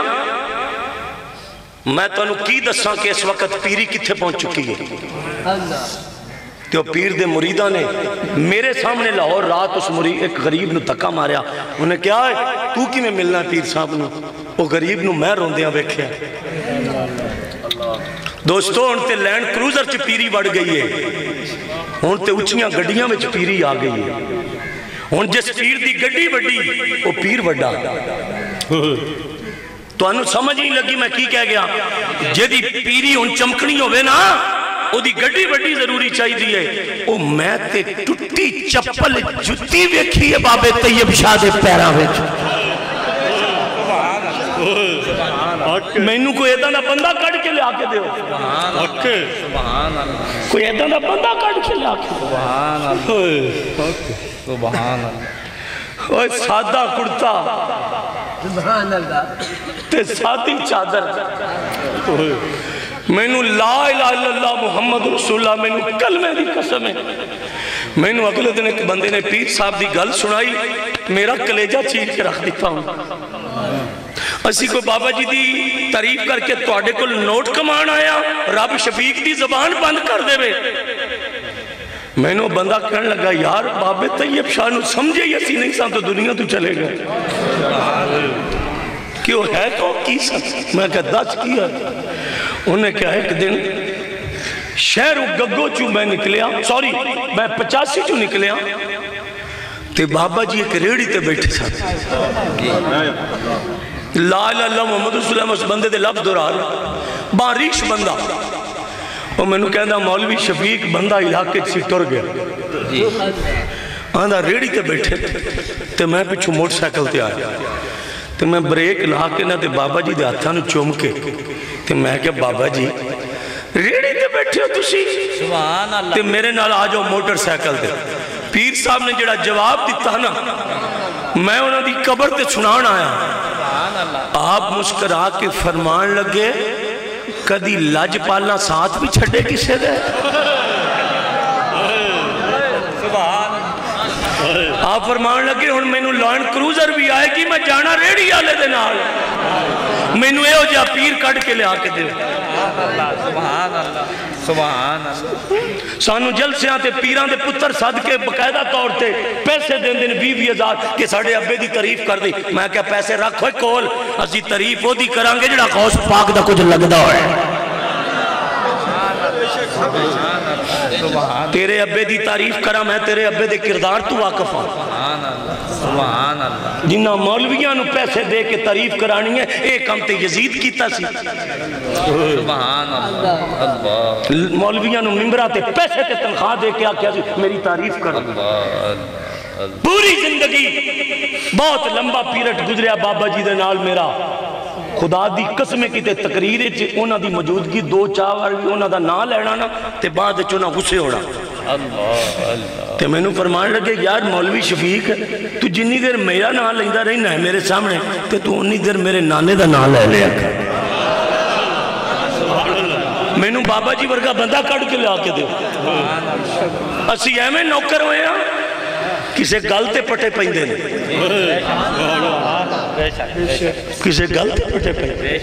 میں تو انہوں کی دساں کہ اس وقت پیری کتھے پہنچ چکی ہے تو پیر دے مریدہ نے میرے سامنے لاہور رات اس مرید ایک غریب نو دھکا ماریا انہیں کیا ہے تو کی میں ملنا پیر صاحب نو وہ غریب نو میں روندیاں ویکھیا دوستو ہن تے لینڈ کروزر چ پیری وڑ گئی ہے ہن تے اچھیاں گڈیاں وچ پیری آ گئی ہے ہن جس پیر دی گڈی وڈی وہ پیر وڈا تو انہوں سمجھ نہیں لگی میں کی کہہ گیا جدی پیری ہن چمکنی ہوئے نا وہ دی گڈی وڈی ضروری چاہی دیئے وہ میں تے ٹوٹی چپل جتی ویکھی ہے بابے طیب شاہ دے پیرا وچ میں کوئی ایدہ نہ بندہ کٹ کے لے آکے دیو کوئی ایدہ نہ بندہ کٹ کے لے آکے سبحان اللہ اوہ سادہ کرتا تے سادی چادر میں لا الہ الا اللہ محمد رسول اللہ میں کلمے دی قسم ہے میں اگلے دن ایک بندے نے پیر صاحب دی گل سنائی میرا کلیجہ چیز کے رکھ دیتا ہوں اسی کو بابا جی دی تعریف کر کے توڑے کو نوٹ کمان آیا رب شفیق دی زبان بند کر دے بے میں نے بندہ کرنے لگا یار بابے طیب شاہ نو سمجھے یسی نہیں سان تو دنیا تو چلے گئے کیوں ہے تو کی سن میں کہا دس کیا انہیں کہا ایک دن شہر گگو چو میں نکلیا سوری میں 85 چو نکلیا تے بابا جی ایک ریڑی تے بیٹھے ساتھ لا الہ اللہ محمد رسول اللہ اس بندے دے لفظ دورا باریش بندہ اور میں نے کہنا مولوی شفیق بندہ علاقے سے ٹر گیا آندھا ریڑی تے بیٹھے تے میں پچھو موٹر سائیکل تے آیا تے میں بریک لا کے نا تے بابا جی دے ہاتھاں نو چوم کے تے میں کہا بابا جی ریڑی تے بیٹھے ہو تسی تے میرے نال آجو موٹر سائیکل تے پیر صاحب نے جڑا جواب دیتا نا میں انہوں دی قبر تے سنان آیا آپ مسکرا کے فرمان لگے کدی لج پالنا ساتھ بھی چھڑے کسے دے آپ فرمان لگے ہن میں نو لینڈ کروزر بھی آئے گی میں جانا ریڑی آلے دے نال میں نو اے ہو جا پیر کٹ کے لے آکے دے سبحان اللہ سبحان اللہ سانو جل سے آتے پیران دے پتر صدقے بقیدہ طور تے پیسے دن دن 20,000 کہ ساڑھے ابے دی تعریف کر دی میں کہا پیسے رکھ ہوئے کول اسی تعریف ہو دی کرانگے جڑا غوث پاک دا کچھ لگدا ہوئے تیرے ابے دی تعریف کرا میں تیرے ابے دے کردار تو واقف ہوں جنہ مولویاں نو پیسے دے کے تعریف کرانی ہے ایک ہم تے یزید کیتا سی مولویاں نو ممبرہ تے پیسے تے تنخواہ دے کے آکیا سی میری تعریف کر پوری زندگی بہت لمبا پیرٹ گزریا بابا جی دے نال میرا خدا دی قسمیں کی تے تقریرے چے اونا دی موجودگی دو چاور اونا دا نا لینا نا تے بعد چونا غصے ہونا تے میں نو فرمان لگے یار مولوی شفیق تو جنی دیر میرا نا لیندہ رہنا ہے میرے سامنے تے تو انی دیر میرے نانے دا نا لے لیا کر میں نو بابا جی ورگا بندہ کٹ کے لے آکے دے اسی ایمیں نوکر ہوئے ہیں کسے گلتے پٹے پہندے نے کسے گلتے پٹے پہندے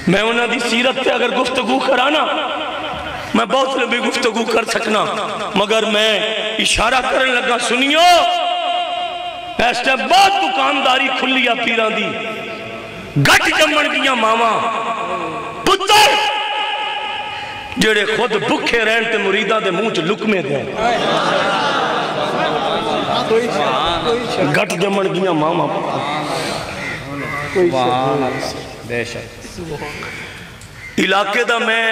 میں انہاں دی سیرت تے اگر گفتگو کرانا میں بہت لمبی گفتگو کر سکنا مگر میں اشارہ کرنے لگا سنیو ایسے بہت دکانداری کھلیا پیران دی گٹ جمن گیا ماما پتر جڑے خود بکھے رہن تے مریدہ دے منہ چ لکمے دیں گٹ جمن گیا ماما علاقے دا میں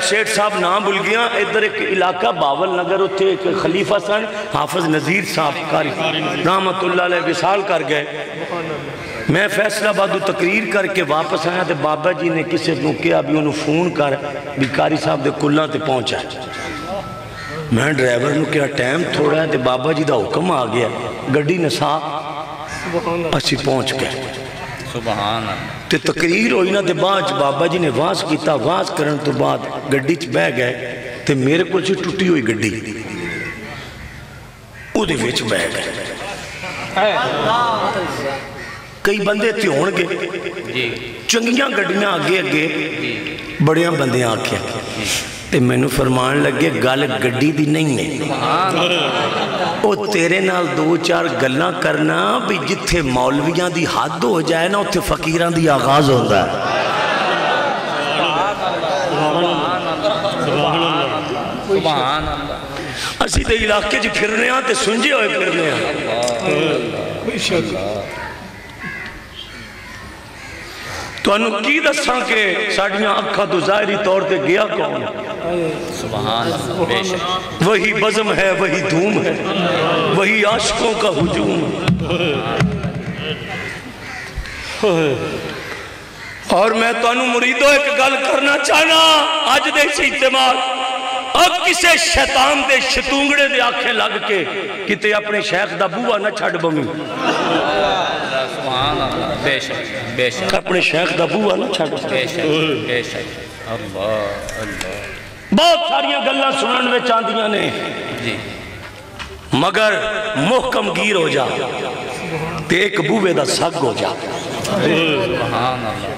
شیٹ صاحب نام بھول گیا ادھر ایک علاقہ باول نگر ہوتے ایک خلیفہ سن حافظ نظیر صاحب کاری رحمت اللہ علیہ وصال کر گئے میں فیصلہ بادو تقریر کر کے واپس آیا تے بابا جی نے کسے نو کیا بھی انہوں فون کر بھی کاری صاحب دے کلہ تے پہنچا میں ڈرائیور نو کیا ٹائم تھوڑا ہے تے بابا جی دا حکم آ گیا گڑی نسا اسی پہنچ گئے سبحان اللہ تے تقریر ہوئی نا تے بعد بابا جی نے واز کیتا واز کرن تو بعد گڑی چ بہ گئے تے میرے کو سی ٹوٹی ہوئی گڑی او دے وچ بہ گئے کئی بندے تھے ہون گے چنگیاں گڑیاں آگے آگے بڑیاں بندے آکھیں تے مینوں فرمان لگے گل گڈی دی نہیں ہے، او تیرے نال دو چار گلاں کرنا بھی جتھے مولویاں دی حد ہو جائے نا اتھے فقیراں دی آغاز ہوتا ہے۔ اسی تے علاقے جی پھرنے ہاں تے سنجے ہوئے پھرنے ہاں۔ تو انہوں کی دساں کہ ساڑھیاں اکھا تو ظاہری طور تے گیا کون؟ سبحان اللہ، بے شک وہی بزم ہے، وہی دھوم ہے، وہی عاشقوں کا ہجوم ہے۔ اور میں تو انہوں مریدوں ایک گل کرنا چاہنا آج دے سے اجتماع اب کسے شیطان دے شتونگڑے دے آنکھیں لگ کے کتے اپنے شیخ دا بوہ نہ چھڑ بمی، سبحان اللہ، بے شک بے شک اپنے شیخ دا بوہ نہ چھڑ بے شک بے شک، اللہ اللہ، بہت ساریاں گلاں سنن میں چاندیاں نے جی مگر محکم گیر ہو جا تے ایک بوے دا سگ ہو جا۔ سبحان اللہ،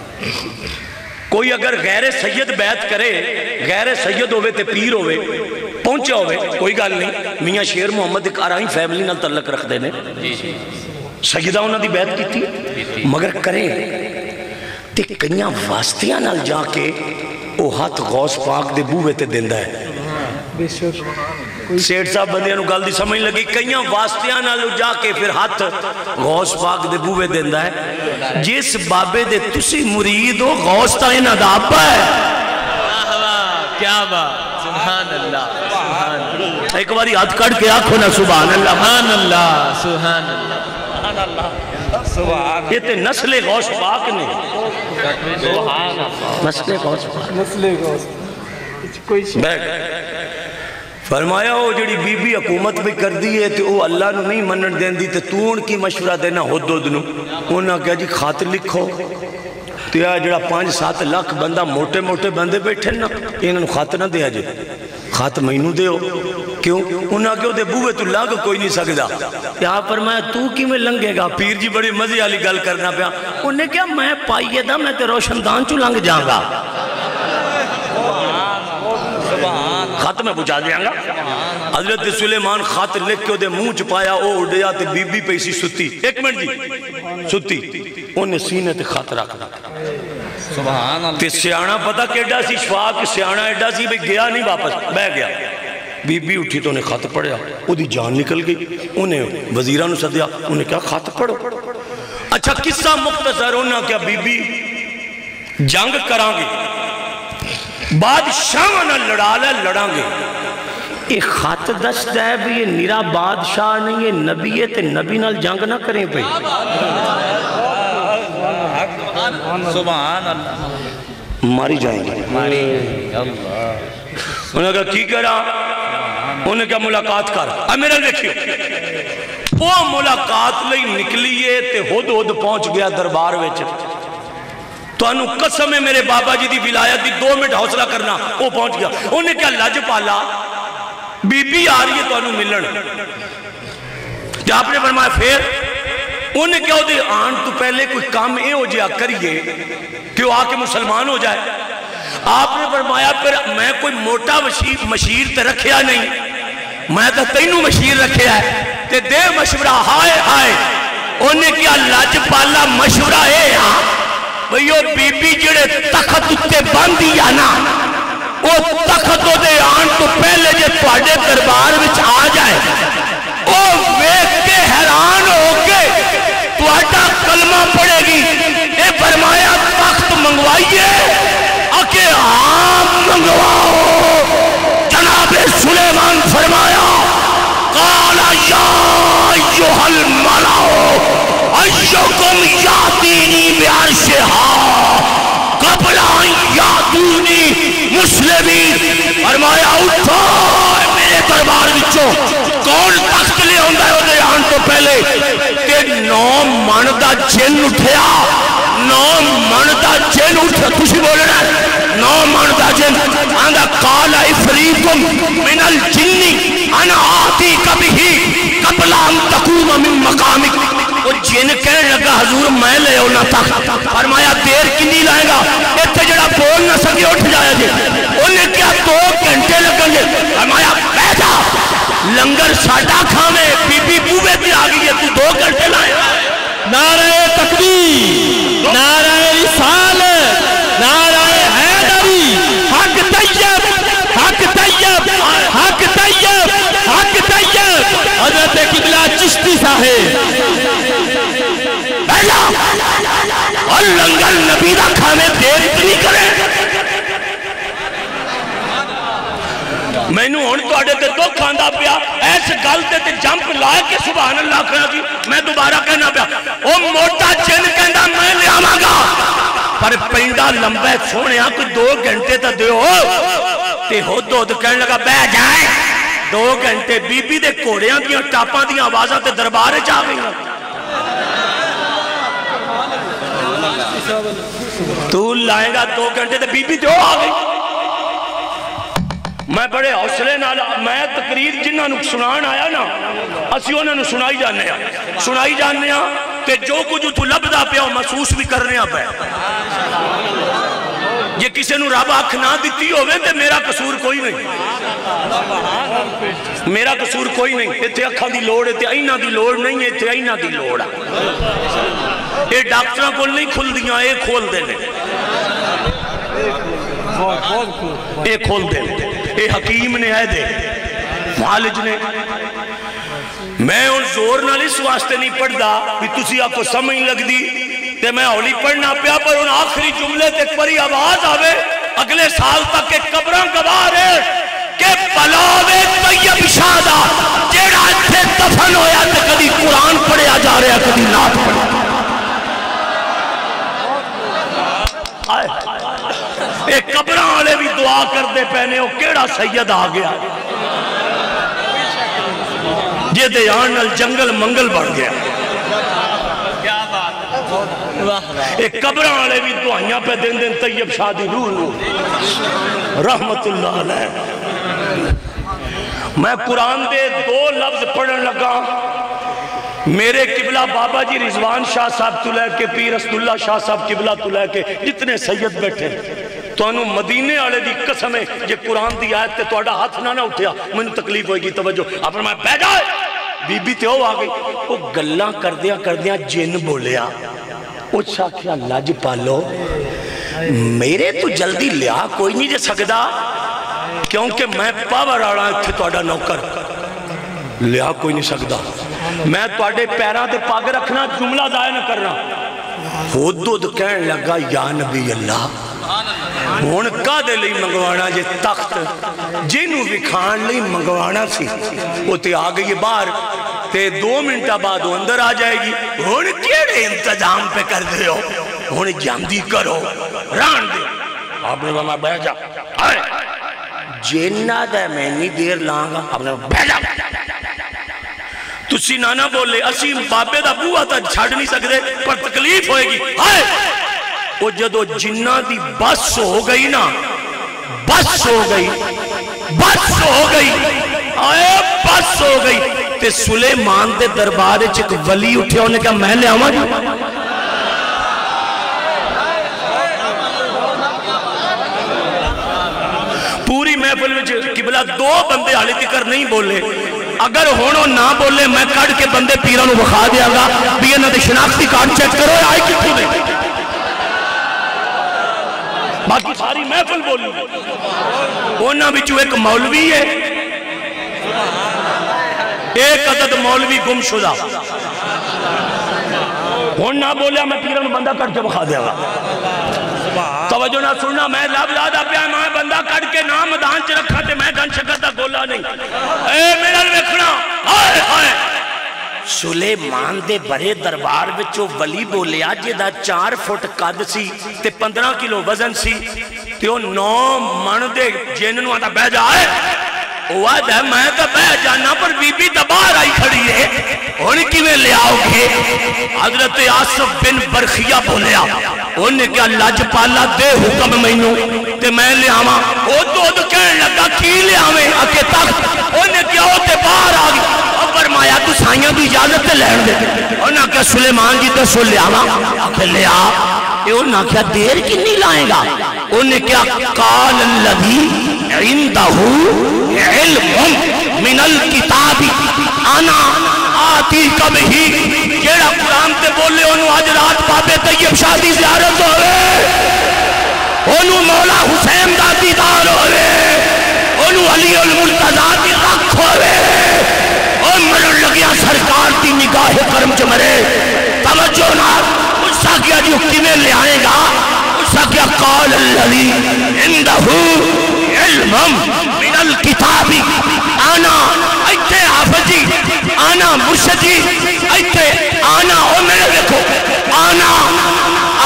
کوئی اگر غیر سید بیعت کرے، غیر سید ہوئے تے پیر ہوئے، پہنچا ہوئے، کوئی گل نہیں، میاں شیر محمد ایک آرائیں فیملی نال تعلق رکھ دینے، جی جی سیدہ انہاں دی بیعت کی تھی، مگر کرے تے کنیاں واسطیاں نال جا کے او ہاتھ غوث پاک دے بوے تے دیندہ ہے۔ سیٹھ صاحب بندیاں نو گل دی سمجھ لگی، کئیاں واسطیاں نال جا کے پھر ہاتھ غوث پاک دے بوے دیندہ ہے۔ جس بابے دے تسی مرید ہو غوث تا انہاں دا ابا ہے۔ کیا بات، سبحان اللہ سبحان اللہ، ایک باری ہاتھ کڑ کے آنکھو نا سبحان اللہ، سبحان اللہ سبحان اللہ سبحان اللہ، یہ تے نسل غوث پاک نے، سبحان اللہ، نسل غوث پاک مسئلے غوث کوئی بیٹھ فرمایا ہو جڑی بی بی حکومت بھی کر دی ہے تے او اللہ نو نہیں منن دین دی تے تو ان کی مشورہ دینا حدود نو، انہاں کہا جی خط لکھو تے آ جڑا 5-7 لاکھ بندہ موٹے موٹے بندے بیٹھے نا انہوں خط نہ دیا جے، خط مینوں دے ہو کیوں؟ انہاں کہو دے بوے تو لنگ کوئی نہیں سکدا، یہاں فرمایا تو کی میں لنگے گا؟ پیر جی بڑی مزے والی گل کرنا پیا، انہیں کہا میں پائیے دا میں تے روشن دان چو لنگ جاؤں گا، خط میں پوچھا دیا گا۔ حضرت سلیمان خط لکھ کے دے منہ چپایا او اڑیا تے بی بی پیسی ستی، ایک منٹ جی ستی، انہیں سینے تے خط رکھ دا سبحان اللہ، تے سیانہ پتہ کیڈا سی شفاق سیانہ ایڈا سی بھی گیا نہیں واپس بہ گیا، بی بی اٹھی تو انہیں خط پڑھیا، او دی جان نکل گئی، انہیں وزیرانو سدیا، انہیں کہا خط پڑھو، اچھا قصہ مختصر انہاں کیا بی بی جنگ کران گے بادشاہ نہ لڑا لے لڑاں گے، ایک خط دست ہے بھی یہ نیرا بادشاہ نہیں یہ نبی ہے تے نبی نال جنگ نہ کریں پہ، سبحان اللہ، ماری جائیں گے، انہوں نے کہا کی کرا؟ انہوں نے کہا ملاقات کر، اب میرا دیکھئے وہ ملاقات لئی نکلیے تے ہد ہد پہنچ گیا دربار ویچ، تو انہوں قسم ہے میرے بابا جی دی ولایت دی 2 منٹ حوصلہ کرنا وہ پہنچ گیا، انہوں نے کہا لج پالا بی بی آ رہی ہے تو انہوں ملن، جب آپ نے فرمایا پھر انہوں نے کہا دے آن تو پہلے کوئی کام اے ہو جیا کریے کہ وہ آ کے مسلمان ہو جائے، آپ نے فرمایا پھر میں کوئی موٹا مشیر تے رکھیا نہیں، میں تو تینوں مشیر رکھیا ہے تے دے مشورہ ہائے ہائے، انہوں نے کہا لج پالا مشورہ اے ہاں بھئیو بی بی جڑے تخت اتے باندھی آنا وہ تخت دے آن تو پہلے جے تواڈے دربار وچ آ جائے او ویکھ کے حیران ہو کے تواڈا کلمہ پڑھے گی، اے فرمایا تخت منگوائیے اکے آپ منگواؤ، جناب سلیمان فرمایا قال یا ایھا الملأ ایکم یاتینی بعرشہا قبل ان یاتونی مسلمین، فرمایا اٹھو میرے دربار وچوں کون تخت لے آندا ہے اودے آن تو پہلے کہ 9 من دا جن اٹھیا، 9 من دا جن اٹھیا، تسی بولنا 9 من دا جن آندا قال افریت من الجن انا آتیک بہ قبل ان تقوم من مقامک، وہ جن کہنے لگا حضور میں لے ہونا تخت، فرمایا دیر کنی لائے گا اتھے جڑا بول نہ سکے اٹھ جائے جی، انہیں کیا 2 گھنٹے لگیں گے؟ فرمایا بیٹھا لنگر ساڈا کھاوے بی بی بوے تے آ گئی ہے تو 2 گھنٹے لائے. نعرہ تکبیر، نعرہ رسالت، نعرہ حیدری، حق طیب، حق طیب، حق طیب، حق طیب. حضرت قبلہ چشتی صاحب بیٹھا اور لنگر نبی دا کھانے دیر نہیں کرے. میں نے ہون تو آڑے تے دکھ آندہ پیا ایس گل تے جمپ لائے کے سبحان اللہ کہنا جی میں دوبارہ کہنا پیا او موٹا جن کہنا میں لے آماں گا پر پینڈا لمبے سونے کوئی 2 گھنٹے تا دیو تے ہو دو کہنے لگا بہ جائے 2 گھنٹے بی بی دے کوڑیاں دیاں ٹاپاں دیاں آوازاں تے دربارے جا گئی تو لائے گا 2 گھنٹے تے بی بی دیو آ گئی. میں بڑے حوصلے نال میں تقریر جنہاں نو سنان آیا نا اسی انہاں نو سنائی جاننے ہاں تے جو کچھ تو لبدا پیا محسوس بھی کرنے ہاں پہ. یہ کسی نو رب آنکھ نہ دیتی ہوئے تے میرا قصور کوئی نہیں، میرا قصور کوئی نہیں. ایتھے اکھاں دی لوڑ ایتھے اینہ دی لوڑ نہیں، ایتھے اینہ دی لوڑ. اے ڈاکٹراں کو نہیں کھل دیاں اے کھول دینے، اے کھول دینے. اے حکیم نے ہے دے معالج نے. میں ان زور نہ اس واسطے نہیں پڑھ دا بھی تسی آپ کو سمجھ لگ دی تے میں اولی پڑھنا پیا پر ان آخری جملے تے پری آواز آوے اگلے سال تک کے قبران گواہ ہے کہ بلاوے طیب شادہ جیڑا اتھے دفن ہویا تے کدی قرآن پڑھیا جا رہا کدی نات پڑھیا. ایک قبران والے بھی دعا کر دے پہنے وہ کیڑا سید آ گیا جے دے آنل جنگل منگل بڑھ گیا. ایک قبران والے بھی دعائیاں پہ دن دن طیب شادی روح رحمت اللہ علیہ. میں قرآن دے 2 لفظ پڑھن لگا. میرے قبلہ بابا جی رضوان شاہ صاحب تلے کے پیر اسد اللہ شاہ صاحب قبلہ تلے کے جتنے سید بیٹھے تو انہوں مدینے آلے دی قسم ہے یہ قرآن دی آیت تے تو آڑا ہاتھ نہ اٹھیا میں نے تکلیف ہوئے گی توجہ آپ فرمائے بہ جائے بی بی تے ہو آگئی وہ گلہ کر دیا جن بولیا وہ چاکیا لج پالو میرے تو جلدی لیا کوئی نہیں جے سکدا کیونکہ میں پاور آڑا تھے تو آڑا نوکر لیا کوئی نہیں سکدا میں تو آڑے پیران تے پاگ رکھنا جملہ دائے نہ کرنا. خود کہنے لگا یا نبی اللہ ہون کا دے لئی منگوانا جے تخت جنہوں وکھان لئی منگوانا سی وہ تے آگئی باہر تے 2 منٹہ بعد وہ اندر آ جائے گی. ہون کیڑے انتظام پہ کر دے ہو ہون جاندی کرو ران دے آپ نے فرمایا بیٹھ جا جنہ دے میں نہیں دیر لانگا آپ نے بیٹھ جا تسی نانا بولے اسی بابے دا بوہ تا چھاڑ نہیں سکتے پر تکلیف ہوئے گی. وہ جدو جنہ دی بس ہو گئی نا بس ہو گئی آئے بس ہو گئی تے سلیمان دے دربار ایک ولی اٹھے انہیں کہا میں لے آواں جی پوری محفل میں قبلہ 2 بندے حالی تکر نہیں بولے اگر ہونو نہ بولے میں کڑ کے بندے پیرانو بخا دیا گا بھی انہوں نے شناختی کارڈ چیک کرو آئی کتنی دے باقی ساری محفل بولی ہونا بچو ایک مولوی ہے ایک عدد مولوی گم شدہ ہونا بولیا میں پیرانو بندہ کڑ کے بخا دیا گا توجہ نہ سننا میں لب زیادہ پیا میں بندہ کڑ کے نام مدان چ رکھا تے میں گن شکتا گولا نہیں اے میرا لکھنا آئے آئے سلیمان دے بڑے دربار وچو ولی بولیا جیدہ 4 فٹ قد سی تے 15 کلو وزن سی تے وہ 9 من دے جننوں آتا بہ جائے وہ آدھا میں تو بہ جانا پر بی بی دبار آئی کھڑی ہے ان کی میں لے آؤ گے حضرت آصف بن برخیہ بولیا انہیں کیا لج پالا دے حکم مینوں تے میں لے آواں وہ دو کہنے لگا کی لے آویں اکے تک انہیں کیا ہوتے باہر آگی اور فرمایا تو سائیاں بھی اجازت تے لہن دے انہیں کیا سلیمان جی تو سو لے آواں اکے لے آ انہاں کیا دیر کنی لائے گا؟ انہیں کیا قال الذی عندہو علم من الکتاب انا آتی کب ہی جیڑا قرآن تے بولے انہوں آج رات بابے طیب شادی زیارت ہوئے، انہوں مولا حسین دا دیدار ہوئے، انہوں علی المرتضیٰ دی رکھ ہوئے، اور مرن لگیا سرکار دی نگاہ کرم چمرے توجہ نہ اس سا کیا جو کمیں لے آئے گا اس سا کیا قال الذی عندہو علم من الکتاب آنا ایتے حافظ جی آنا مرشد جی ایتے آنا او میرے دیکھو آنا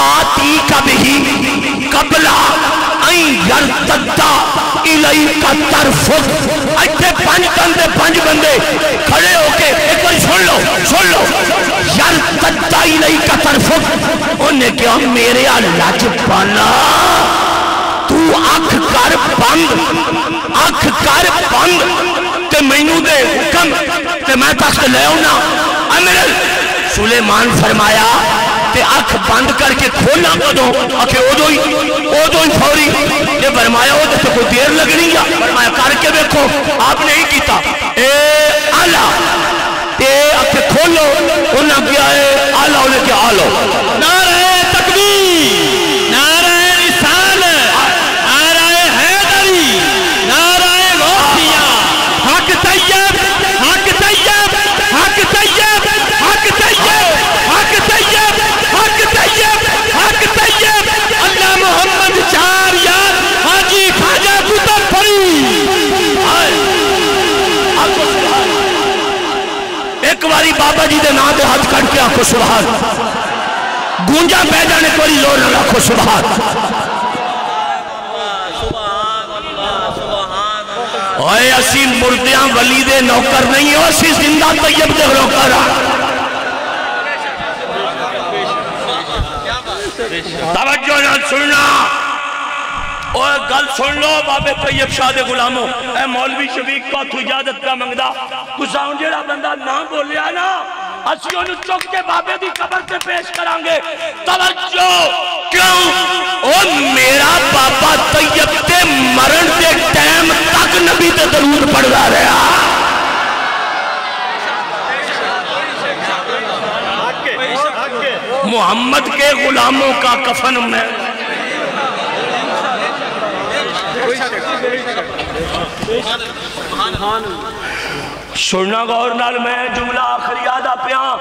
آتی کبھی قبلہ این یرتدہ الیکا طرفک ایتے پانچ بندے کھڑے ہو کے ایک بار سن لو یرتدہ الیکا طرفک انہیں کیا میرے اللہ جبانا تو اکھ کر بند تے مینو دے حکم تے میں تخت لے ہونا امیر سلیمان فرمایا تے اکھ بند کر کے کھولنا کدوں آکھے او دو ہی فوری یہ فرمایا او تے کوئی دیر لگنی یا فرمایا کر کے دیکھو آپ نے ہی کیتا اے آلہ تے اکھ کھولو انہاں کیا اے آلہ انہیں کیا آلو نعرہ تکبیر نعرہ رسالہ نعرہ حیدری نعرہ غوثیہ حق طیب حق طیب حق طیب حق طیب حق طیب حق طیب حق طیب اللہ محمد چار یار حاجی خواجہ کتب پری ایک باری بابا جی دے نام دے ہاتھ کٹ کے آنکھو سبحان گونجا پہ جانے کوئی لور نہ رکھو سبحان اوہ اسی مردیاں ولی دے نوکر نہیں ہو اسی زندہ طیب دے نوکر توجہ نہ سننا اوہ گل سن لو بابے طیب شاہ دے غلاموں اے مولوی شفیق کو تو اجازت کا منگدہ تو ساؤں جیڑا بندہ نہ بولیا نا اسی انہوں چک کے بابے دی قبر سے پیش کرانگے توجہ کیوں او میرا بابا طیب تے مرن دے ٹائم تک نبی تے درود پڑھ رہا محمد کے غلاموں کا کفن میں سننا غور نال میں جملہ آخری آدھا پیاں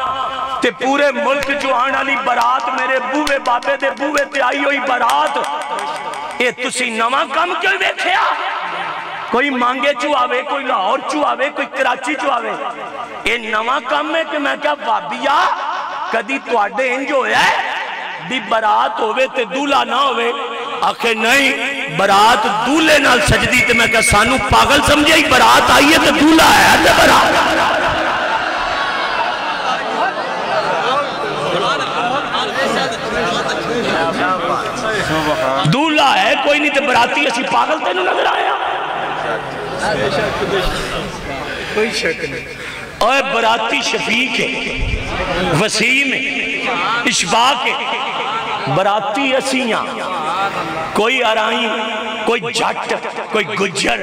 تے پورے ملک جو آن علی برات میرے بوے بابے دے بوے تے آئی ہوئی برات اے تسی نواں کم کیوں بیٹھیا کوئی مانگے چو آوے کوئی لاہور چو آوے کوئی کراچی چو آوے اے نواں کم ہے کہ میں کیا وابیا کدی توڑے انجو ہے دی برات ہوئے تے دولہ نہ ہوئے آکھے نہیں برات دولے نال سجدی تے میں کہا سانو پاگل سمجھے ہی برات آئیے تے دولہ ہے تے برات دولہ ہے کوئی نہیں تے براتی اسی پاگل تے نو نظر آیا کوئی شک نہیں اوہ براتی شفیق ہے وسیم ہے اشفاق ہے براتی اسیاں کوئی آرائیں کوئی جٹ کوئی گجر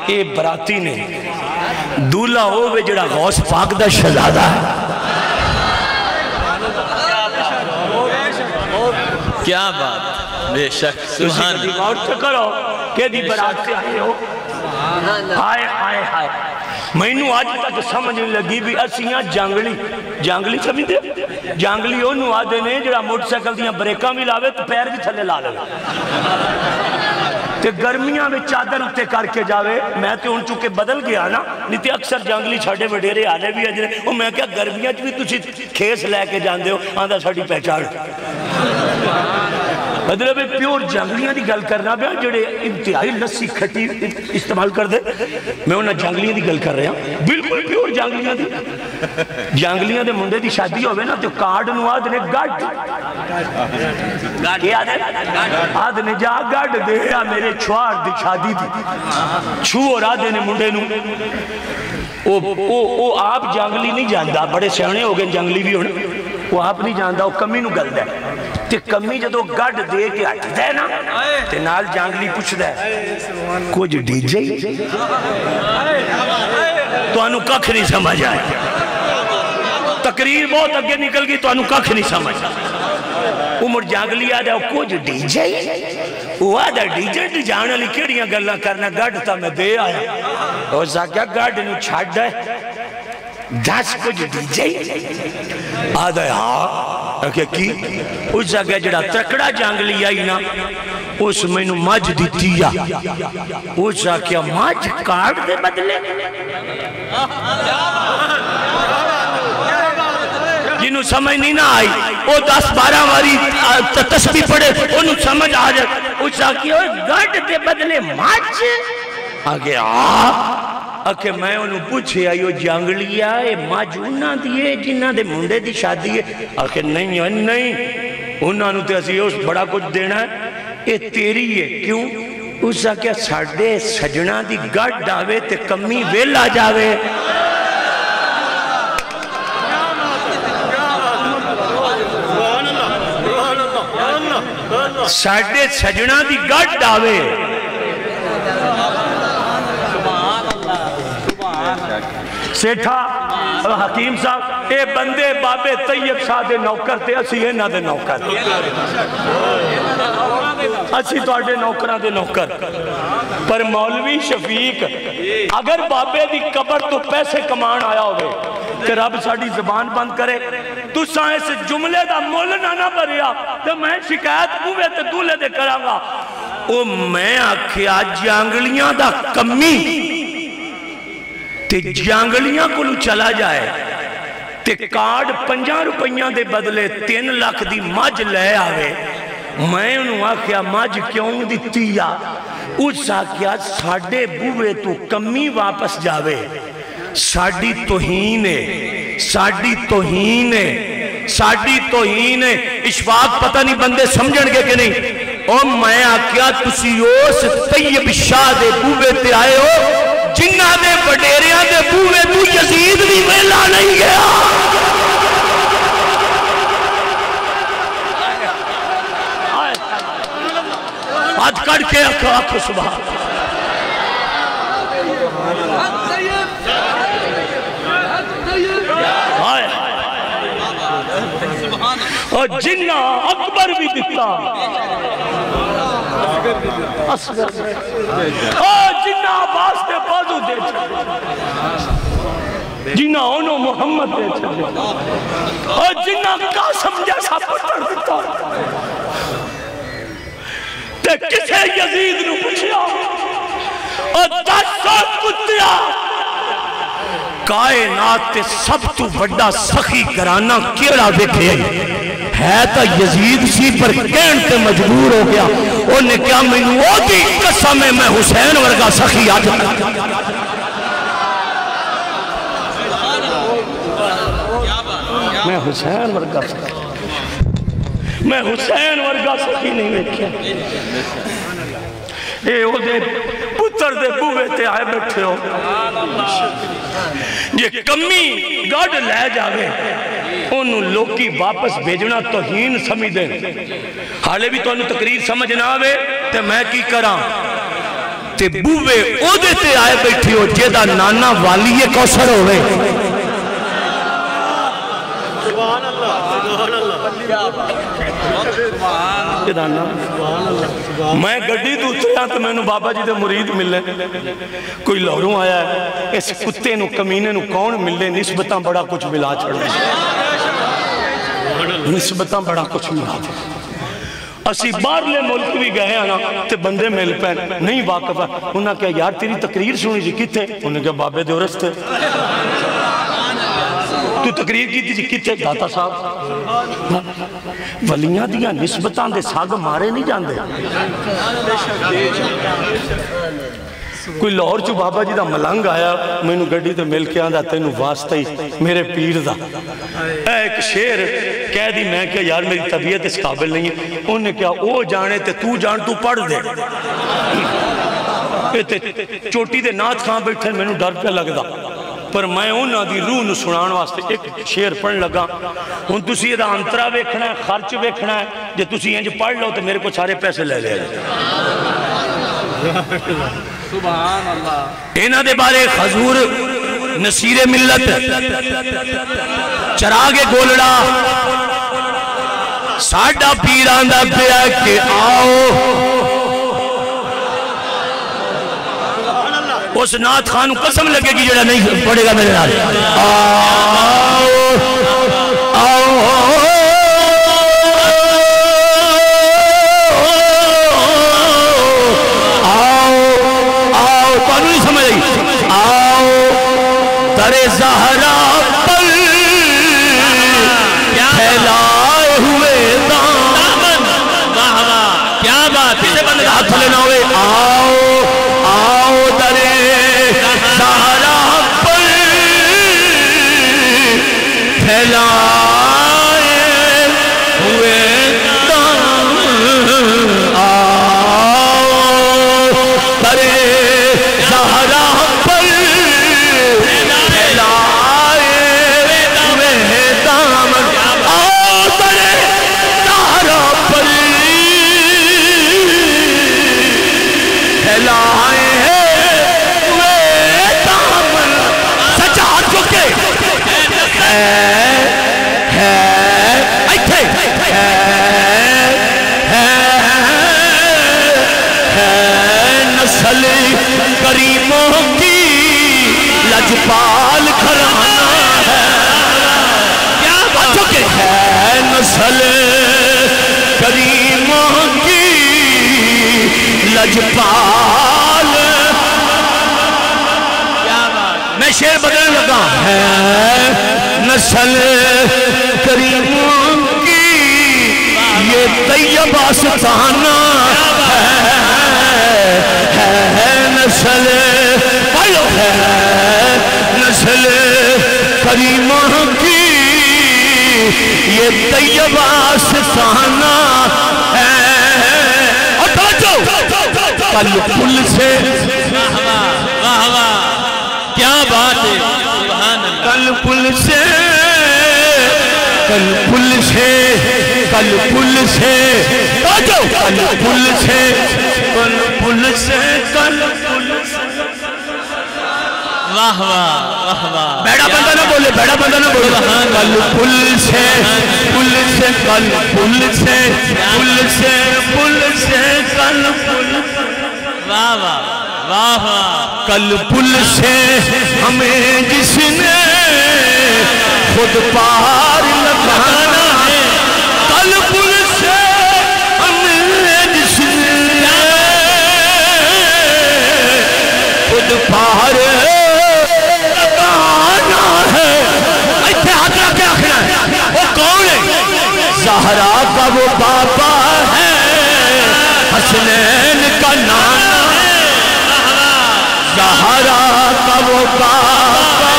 اے براتی نے دولہ ہوئے جڑا غوث پاک دا شہزادہ ہے کیا بات بے شک سبحان اللہ غور سے کرو کہ دی برات سے آئے ہو ہائے ہائے ہائے میں انہوں آج تک سمجھ لگی بھی اسیاں جانگلی سمجھ دے جانگلی انہوں آدھے نے جڑا موٹر سیکل دیاں بریکاں بھی لاوے تو پیر بھی تھلے لا لے تے گرمیاں میں چادر اتے کر کے جاوے میں تے ان چکے بدل گیا نا نہیں تے اکثر جانگلی چھاڑے وڈیرے آنے بھی اجرے اور میں کیا گرمیاں بھی تُسی کھیس لے کے جان دے ہو آندھا ساڑی پہچان مطلب پیور جانگلیاں دی گل کرنا بیا جڑے انتہائی لسی کھٹی استعمال کر دے میں انہاں جانگلیاں دی گل کر رہے ہیں بالکل پیور جانگلیاں دی جانگلیاں دے منڈے دی شادی ہوئے نا تو کارڈ نو آدھ نے گاڑ کیا آدھ نے جا گاڑ دے یا میرے چھوار دی شادی دی چھو اور آدھے نے منڈے نو وہ آپ جانگلی نہیں جاندہ بڑے سیانے ہو گئے جانگلی بھی ہونے وہ آپ نہیں جاندہ وہ کمی نو گل دے تے کمی جدو گڑ دے کے ہٹ دے نا تے نال جانگلی پوچھ دے کچھ ڈی جے تو انو ککھ نہیں سمجھ آئے تقریر بہت اگے نکل گئی تو انو ککھ نہیں سمجھ عمر جانگلی آدھا کچھ ڈی جے وہ آدھا ڈی جے ڈی جانا لی کیڑیاں گلنا کرنا گڑ تا میں دے آیا اور ساکیا گڑ نو چھاڑ دے 10 کچھ ڈی جے آدھا ہاں کہ کی اس جگہ جڑا تکڑا جانگلی آئی نا اس میں نو مجھ دیتی یا اس جگہ مجھ کارڈ دے بدلے جنہوں سمجھ نہیں نہ آئی وہ 10-12 واری تسبیح پڑھے انہوں سمجھ آ جائے اس جگہ گڑ دے بدلے مجھ آگے کہ میں انہوں پوچھے آئیو جانگلی آئے ماج انہاں دیئے جنہاں دے منڈے دی شادی ہے کہ نہیں انہاں نو تے اسی اس بڑا کچھ دینا ہے یہ تیری ہے کیوں اس کیا ساڑھے سجنہ دی گڑ ڈاوے تے کمی ویلا جاوے ساڑھے سجنہ دی گڑ ڈاوے سیٹھا حکیم صاحب اے بندے بابے طیب شاہ دے نوکر تے اسی نہ دے نوکر اسی تو آٹے نوکرہ دے نوکر پر مولوی شفیق اگر بابے دی قبر تو پیسے کمان آیا ہوئے کہ رب ساڑھی زبان بند کرے تو سائیں سے جملے دا مولنا نہ بریا تو میں شکایت ہوئے تے دولے دے کرانگا او میں آکھیا جانگلیاں دا کمی تے جانگلیاں کو لو چلا جائے تے کارڈ 50 روپیاں دے بدلے 3 لاکھ دی مجھ لے آوے میں انہوں آکھیا مجھ کیوں دیتی یا اس آکھیا ساڑھے بوے تو کمی واپس جاوے ساڑھی توہین ہے اشفاق پتہ نہیں بندے سمجھن گے کہ نہیں اور میں آکھیا تسی اس طیب شاہ دے بوے تے آئے ہو جنہ دے بڑیریاں دے بوے تو یزید بھی ویلا نہیں گیا ہاتھ کڑ کے آنکھ سبحان اور جنہ اکبر بھی دیتا جنہ عباس دے بازو دے جنہ انہوں محمد دے اور جنہ قاسم جیسا پتر دیتا تے کسے یزید نو پوچھیا اور 10 سال پتیا کائنات تے سب تو بڑا سخی کرانہ کیڑا دیکھے ہے تا یزید سی پر کہن تے مجبور ہو گیا انہیں کیا میں وہ دی قسم میں حسین ورگا سخی آج میں حسین ورگا سخی میں حسین ورگا سخی نہیں دیکھیا اے او دے پتر دے بوے تے آئے بیٹھے ہو یہ کمی گاڑ لے جاوے انہوں لوکی واپس بھیجنا توہین سمجھ دیں حالے بھی تو انہوں تقریر سمجھ نہ آوے تے میں کی کراں تے بوے او دے تے آئے بیٹھے ہو جیدہ نانا والی کوثر ہوئے سبحان اللہ میں گڑی دوسرے تو میں نے بابا جی دے مرید ملے کوئی لہروں آیا ہے اس کتے نو کمینے نو کون ملے نسبتاں بڑا کچھ ملا چھڑ نسبتاں بڑا کچھ ملا چھڑ اسی باہرلے ملک بھی گئے ہیں نا تے بندے مل پین نہیں واقف ہے انہوں نے کہا یار تیری تقریر سنی جی کی تھے انہوں نے کہا بابے دورست تھے تو تقریر کی تھی جی کی تھے داتا صاحب ولیاں دیاں نسبتاں دے ساگ مارے نہیں جان دے کوئی لاہور چو بابا جی دا ملنگ آیا میں نو گڑی تے مل کے آندھا تینو واسطہ ہی میرے پیر دا ایک شیر کہہ دی میں کہ یار میری طبیعت اس قابل نہیں ہے انہوں نے کہا او جانے تے تو جان تو پڑھ دے چوٹی دے نات خان بیٹھے میں نو ڈر پہ لگ دا پر میں انہاں دی روح نو سنان واسطے ایک شعر پڑھن لگا ہن تسی یہ انترا ویکھنا ہے خرچ ویکھنا ہے جے تسی انج پڑھ لو تو میرے کو سارے پیسے لے لے سبحان اللہ انہاں دے بارے حضور نصیر ملت چراغ گولڑا ساڈا پیران دا پیا کہ آؤ اس نات خان قسم لگے گی جڑا نہیں پڑے گا میرے نال آؤ آؤ زہرا پر پھیلائے ہوئے دامن کیا بات ہے ہاتھ لینا ہوئے آؤ آؤ درے زہرا پر پھیلائے ہوئے دامن آؤ درے زہرا کریموں کی لجپال گھرانا ہے کیا بات ہے نسل کریموں کی لجپال کیا بات میں شعر بدلنے لگا ہے نسل کریموں کی یہ طیب آستانہ ہے نسل نسل کریموں کی یہ طیب آستانہ ہے اور توجہ کل پل سے واہ واہ کیا بات ہے کل پل سے کل پل سے کل پل سے کل پل سے کل پل سے کل پل سے واہ واہ واہ واہ بیڑا بندہ نہ بولے بیڑا بندہ نہ بولے کل پل سے کل پل سے پل سے پل سے کل پل واہ واہ واہ واہ کل پل سے ہمیں جس نے خود پار لگانا ہے کل پل سے ہمیں جس نے خود پار لگانا ہے ایتھے ہاتھ رکھ کے آخر ہے وہ کون ہے زہرا کا وہ بابا ہے حسنین کا نانا ہے زہرا کا وہ بابا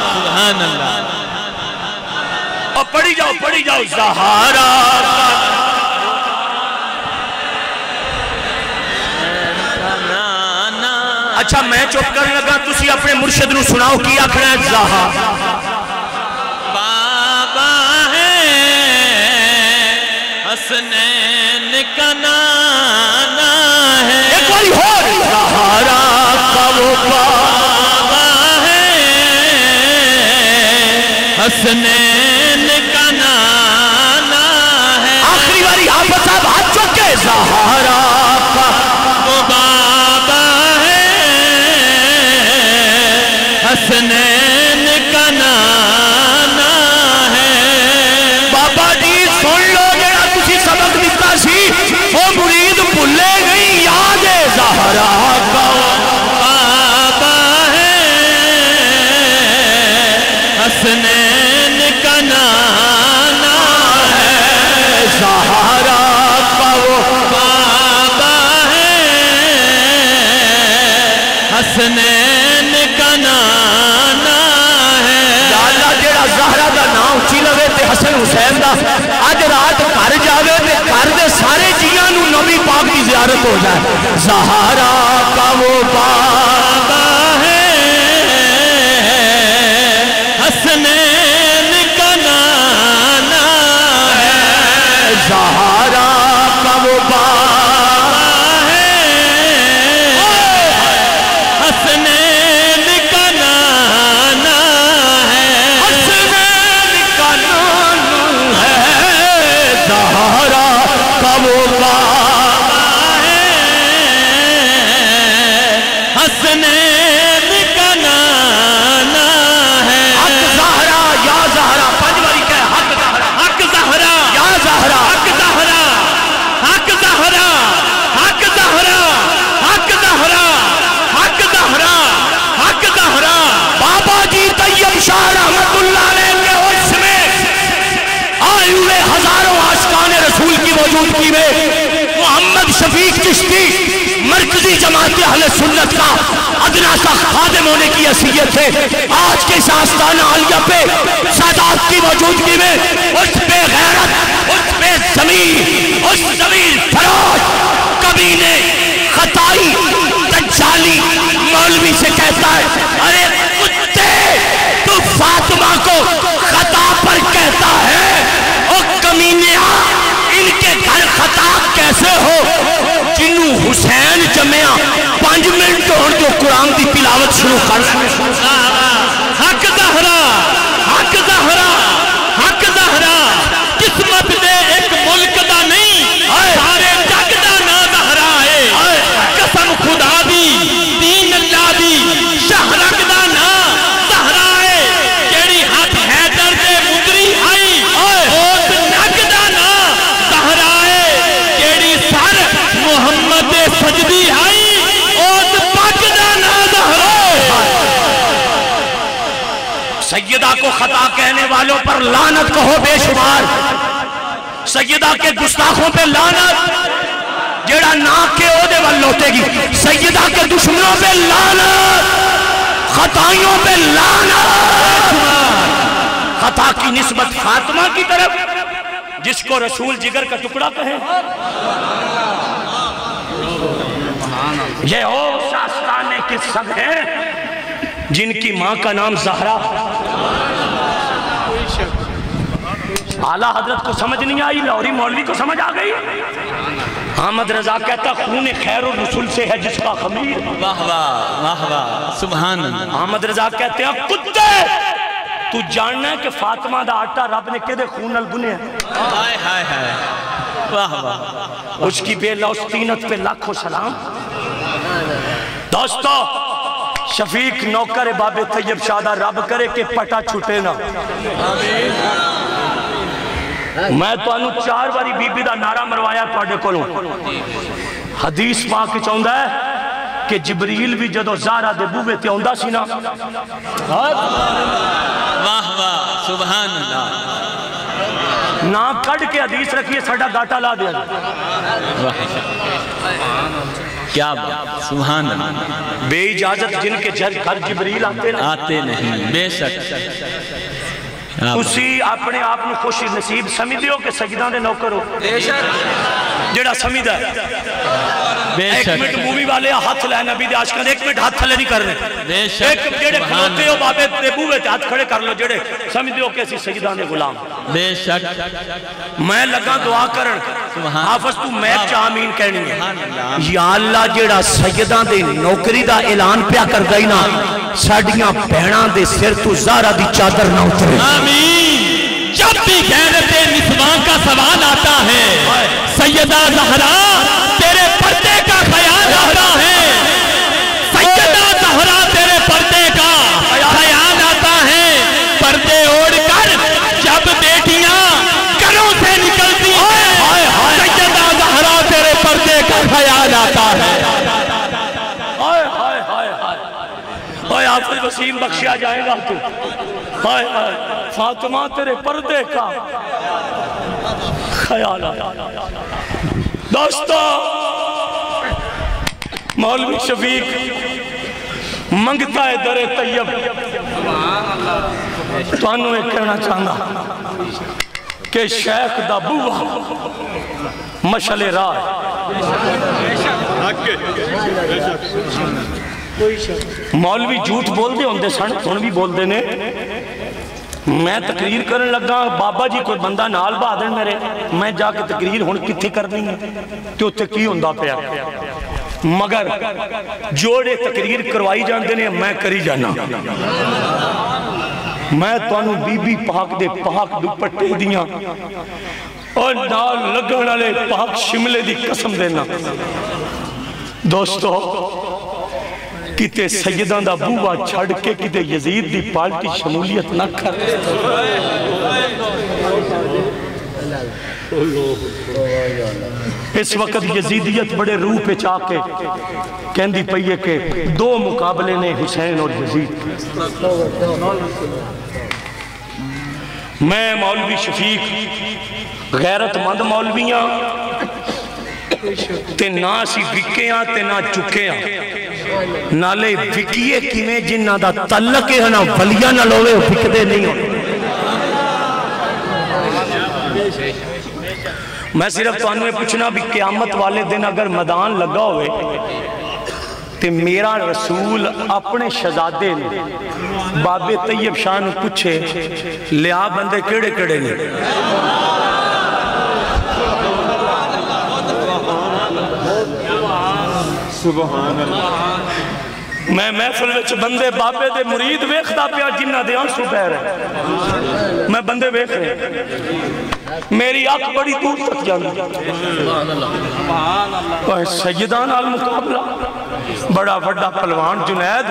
سبحان اللہ اور پڑھی جاؤ زہرا اچھا میں چپ کرنے لگا تسی اپنے مرشد نو سناؤ کی آکھنا ہے زہرا بابا ہے حسنین کا نانا ہے ایک باری ہو زہرا کا وہ بابا ہے حسنین کا نانا ہے آخری باری حافظ صاحب ہاتھ چکے زہرا کا وہ بابا ہے حسنین کا نانا ہے بابا جی سن لو جڑا تسی سبق دیتا سی وہ مرید بھولے گئی یاد ہے زہرا کا بابا ہے حسنین کا نانا ہے زہرا کا وہ بابا ہے حسنین کا نانا ہے یا اللہ جیڑا زہرا دا نام اچھی لگے تے حسن حسین دا آج رات گھر جاوے تے گھر دے سارے جیاں نو نبی پاک کی زیارت ہو جائے زہرا کا وہ بابا ہے موجودگی میں محمد شفیق چشتی مرکزی جماعت اہل سنت کا ادنا سا خادم ہونے کی حیثیت ہے آج کے اس آستانہ عالیہ پہ سادات کی موجودگی میں اس بے غیرت، اس بے ضمیر، اس ضمیر فروش کمینے خطائی دجالی مولوی سے کہتا ہے ارے کتے تو فاطمہ کو خطا پر کہتا ہے او کمینیا ان کے گھر خطا کیسے ہو جنہوں حسین جمعہ 5 منٹ اور جو قرآن دی تلاوت شروع کر حق زہرا حق زہرا حق زہرا قسمت دے ایک ملک دا نہیں سارے جگ دا نا زہرا ہے قسم خدا دی دین اللہ دی شہرک دا نا زہرا ہے کیڑی ہاتھ حیدر دے مدری آئی اوت نگ دا نا زہرا ہے کیڑی سر محمد سجدی آئی اوت پاک دا نا زہرا ہے سیدہ کو خطا کہنے والوں پر لعنت کہو بے شمار سیدہ کے گستاخوں پہ لعنت جیڑا ناک کے عہدے وال لوٹے گی سیدہ کے دشمنوں پہ لعنت خطائیوں پہ لعنت خطا کی نسبت فاطمہ کی طرف جس کو رسول جگر کا ٹکڑا کہیں یہ او شاستانے کے سب ہیں جن کی ماں کا نام زہرا اعلیٰ حضرت کو سمجھ نہیں آئی لاہوری مولوی کو سمجھ آ گئی احمد رضا کہتا خون خیر الرسول سے ہے جس کا خمیر واہ واہ واہ واہ سبحان اللہ احمد رضا کہتے ہیں کتے تو جاننا ہے کہ فاطمہ دا آٹا رب نے کدے خون الگنے ہیں ہائے ہائے ہائے واہ واہ اس کی بے لوستینت پہ لاکھوں سلام دوستو شفیق نوکر باب طیب شادہ رب کرے کہ پٹا چھوٹے نہ میں تو انہوں 4 باری بی بی دا نعرہ مروایا پڑھے کو لوں حدیث پاک چاہندہ ہے کہ جبریل بھی جدو زہرا دے بوے تے ہوندہ سی نا واہ واہ سبحان اللہ نا کڑ کے حدیث رکھیے ساڑھا گاٹا لا دیا کیا بات سبحان اللہ بے اجازت جن کے گھر جبریل آتے نہیں بے شک اسی اپنے آپ نے خوش نصیب سمجھ دیو کہ سجدہ دے نوکر ہو جڑا سمجھ ہے ایک منٹ مووی والے ہاتھ لائے نبی دے عاشقان 1 منٹ ہاتھ تھلے نہیں کرنے ایک جڑے کھلوتے ہو بابے دے بوے تے ہاتھ کھڑے کر لو جڑے سمجھ دیو کہ اسی سجدہ دے غلام بے شک میں لگا دعا کرن حافظ تو میں چامین کہنی ہے یا اللہ جڑا سجدہ دے نوکری دا اعلان پیا کر گئی نا ساڑیاں بہناں دے سر تو زہرا دی چادر نہ اترے آمین جب بھی غیرت نسواں کا سوال آتا ہے سیدہ زہرا تیرے پردے کا خیال آتا ہے سیدہ زہرا تیرے پردے کا خیال آتا ہے پردے اوڑھ کر جب بیٹیاں گھروں سے نکلتی ہیں سیدہ زہرا تیرے پردے کا خیال آتا ہے اوہ حافظ وسیم بخشیا جائے گا تو فاطمہ تیرے پردے کا خیال آتا دوستو مولوی شفیق منگتا ہے در طیب تو انہوں ایک کہنا چاہنا کہ شیخ دا بوہ مشعل راہ مولوی جھوٹ بول دے ہوندے سن بھی بول دے نے میں تقریر کرن لگا بابا جی کوئی بندہ نال بہادر میرے میں جا کے تقریر ہون کتھی کرنی ہے تو تے کی ہوندہ پیا مگر جوڑے تقریر کروائی جاندے نے میں کری جانا میں تو انہوں بی بی پاک دے پاک دوپٹے دیاں اور نال لگن والے پاک شملے دی قسم دینا دوستو کتے سیدان دا بوہ چھڑ کے کتے یزید دی پالٹی شمولیت نہ کر اس وقت یزیدیت بڑے روح پہ چاہ کے کہندی پئیے کہ 2 مقابلے نے حسین اور یزید میں مولوی شفیق غیرت مند مولویاں تے نہ اسی وکیاں تے نہ چکیاں نالے وکیے کیویں جنہاں دا تعلق ہے نا ولیاں نال ہوے وکدے نہیں ہوندے۔ میں صرف تانوں یہ پوچھنا بھی قیامت والے دن اگر میدان لگا ہوئے تے میرا رسول اپنے شہزادے نے بابے طیب شاہ نے پوچھے لیا بندے کیڑے کیڑے نے؟ سبحان اللہ۔ میں محفل وچ بندے بابے دے مرید ویکھدا پیا جنہاں دے آنسو بہ رہے، میں بندے ویکھ رہے، میری آنکھ بڑی دور تک جاندی۔ سیدان نال مقابلہ بڑا بڑا پہلوان جنید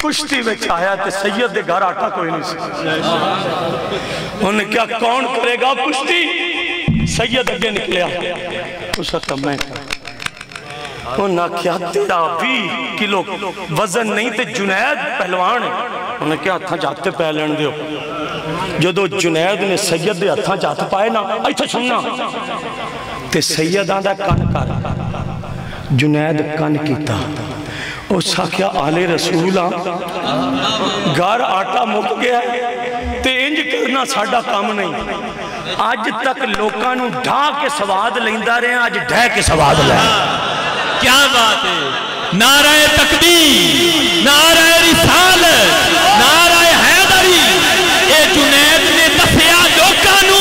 کشتی وچ آیا تے سید دے گھر آٹا کوئی نہیں سی۔ انہوں نے کیا کون کرے گا کشتی؟ سید اگے نکلیا، اس وقت میں انہوں نے کیا تیرا 20 کلو وزن نہیں تے جنید پہلوان ہے۔ انہوں نے کیا ہتھاں جاتے پہ لین دیو۔ جدو جنید نے سید دے ہتھاں جاتے پائے نا ایتھے سننا تے سید آندہ کن کر جنید کن کیتا۔ اس کا کیا آل رسول گھر آٹا مک گیا تے انج کرنا ساڑھا کام نہیں۔ آج تک لوکاں نو ڈھا کے سواد لیندہ رہے ہیں، آج ڈھے کے سواد لیں۔ کیا بات ہے؟ نعرہ تکبیر، نعرہ رسالت، نعرہ حیدری، اے جنید نے دسیا لوکانو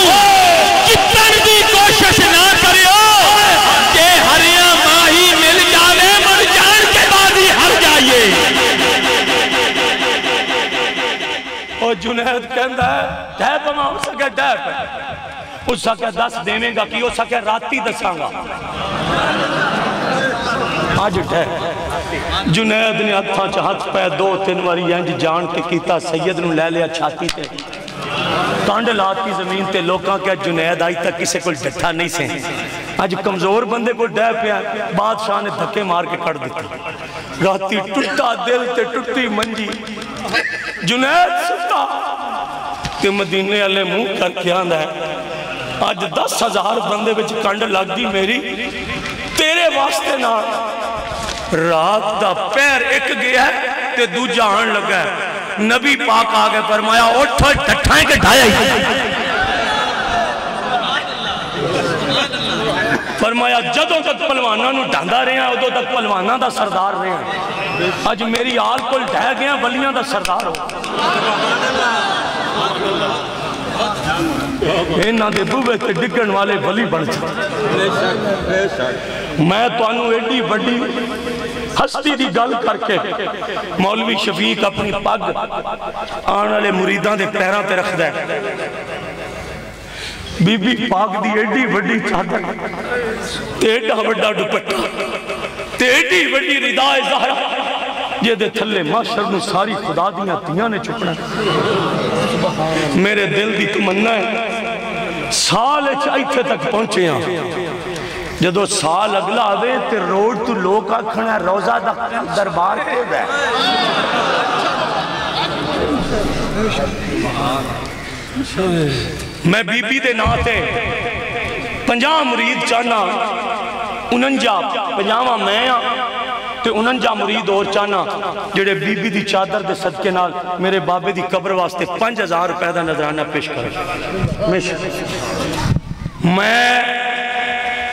کتن بھی کوشش نہ کریو کہ ہریاں ماہی مل جاوے مر جان کے بعد ہی ہر جائیے۔ اور جنید کہندہ ہے ڈھے پما ہو سکے ڈھے پہ، اس سکے 10 دیویں گا کی ہو سکے راتی دساں گا۔ آج ڈھے جنید نے ہتھاں چاہت پہ 2-3 واری انج جان کے کیتا، سید نو لے لیا چھاتی تے کانڈ لاتی زمین تے لوکاں کیا جنید آئی تک کسے کو ڈٹھا نہیں سے۔ آج کمزور بندے کو ڈھے پیا بادشاہ نے دھکے مار کے کڑ دیتا، راتی ٹوٹا دل تے ٹوٹی منجی، جنید ستا تے مدینے علیہ منہ کر کے آندہ ہے آج 10,000 بندے بچ کانڈ لگ دی میری تیرے واسطے نہ رات دا پیر ایک گیا ہے تے دو جہان لگا ہے۔ نبی پاک آگے فرمایا اٹھو ٹھٹھائیں کے ڈھایا ہی، فرمایا جدوں تک پلوانہ نو ڈھاندہ رہے ہیں ادھوں تک پلوانہ دا سردار رہے ہیں۔ آج میری آل کل ڈھہ گیا ولیاں دا سردار ہو۔ اینا دے بوے تے ڈگن والے ولی بن جائے۔ میں تو انہوں ایڈی بڑی ہستی دی گل کر کے مولوی شفیق اپنی پگ آنے والے مریدان دے پیران تے رکھ دے، بی بی پاک دی ایڈی بڑی چادر تے ایڈا بڑا دوپٹہ تے ایڈی بڑی ردائے زہرا یہ دے تھلے معاشر نو ساری خدا دیاں تیاں نے چکنا۔ میرے دل دی تمنا ہے سال ایتھے تک پہنچے ہیں، جدو سال اگلا آوے تے روڈ تو لوگ آکھنا روزہ دربار کے دے۔ میں بی بی دے ناتے 50 مرید چاہنا 50 میں تے 49 مرید اور چاہنا جڑے بی بی دی چادر دے صدقے نال میرے بابے دی قبر واسطے 5,000 روپے دا نظرانہ پیش کریں۔ میں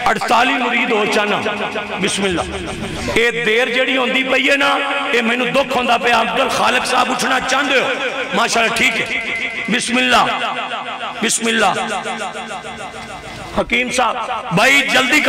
48 مرید اور چاہنا، بسم اللہ۔ اے دیر جڑی ہوندی پئی ہے نا اے میں نو دکھ ہوندہ پہ عبد الخالق صاحب اٹھنا چاہندے ہو، ماشاءاللہ ٹھیک ہے، بسم اللہ بسم اللہ۔ حکیم صاحب بھائی جلدی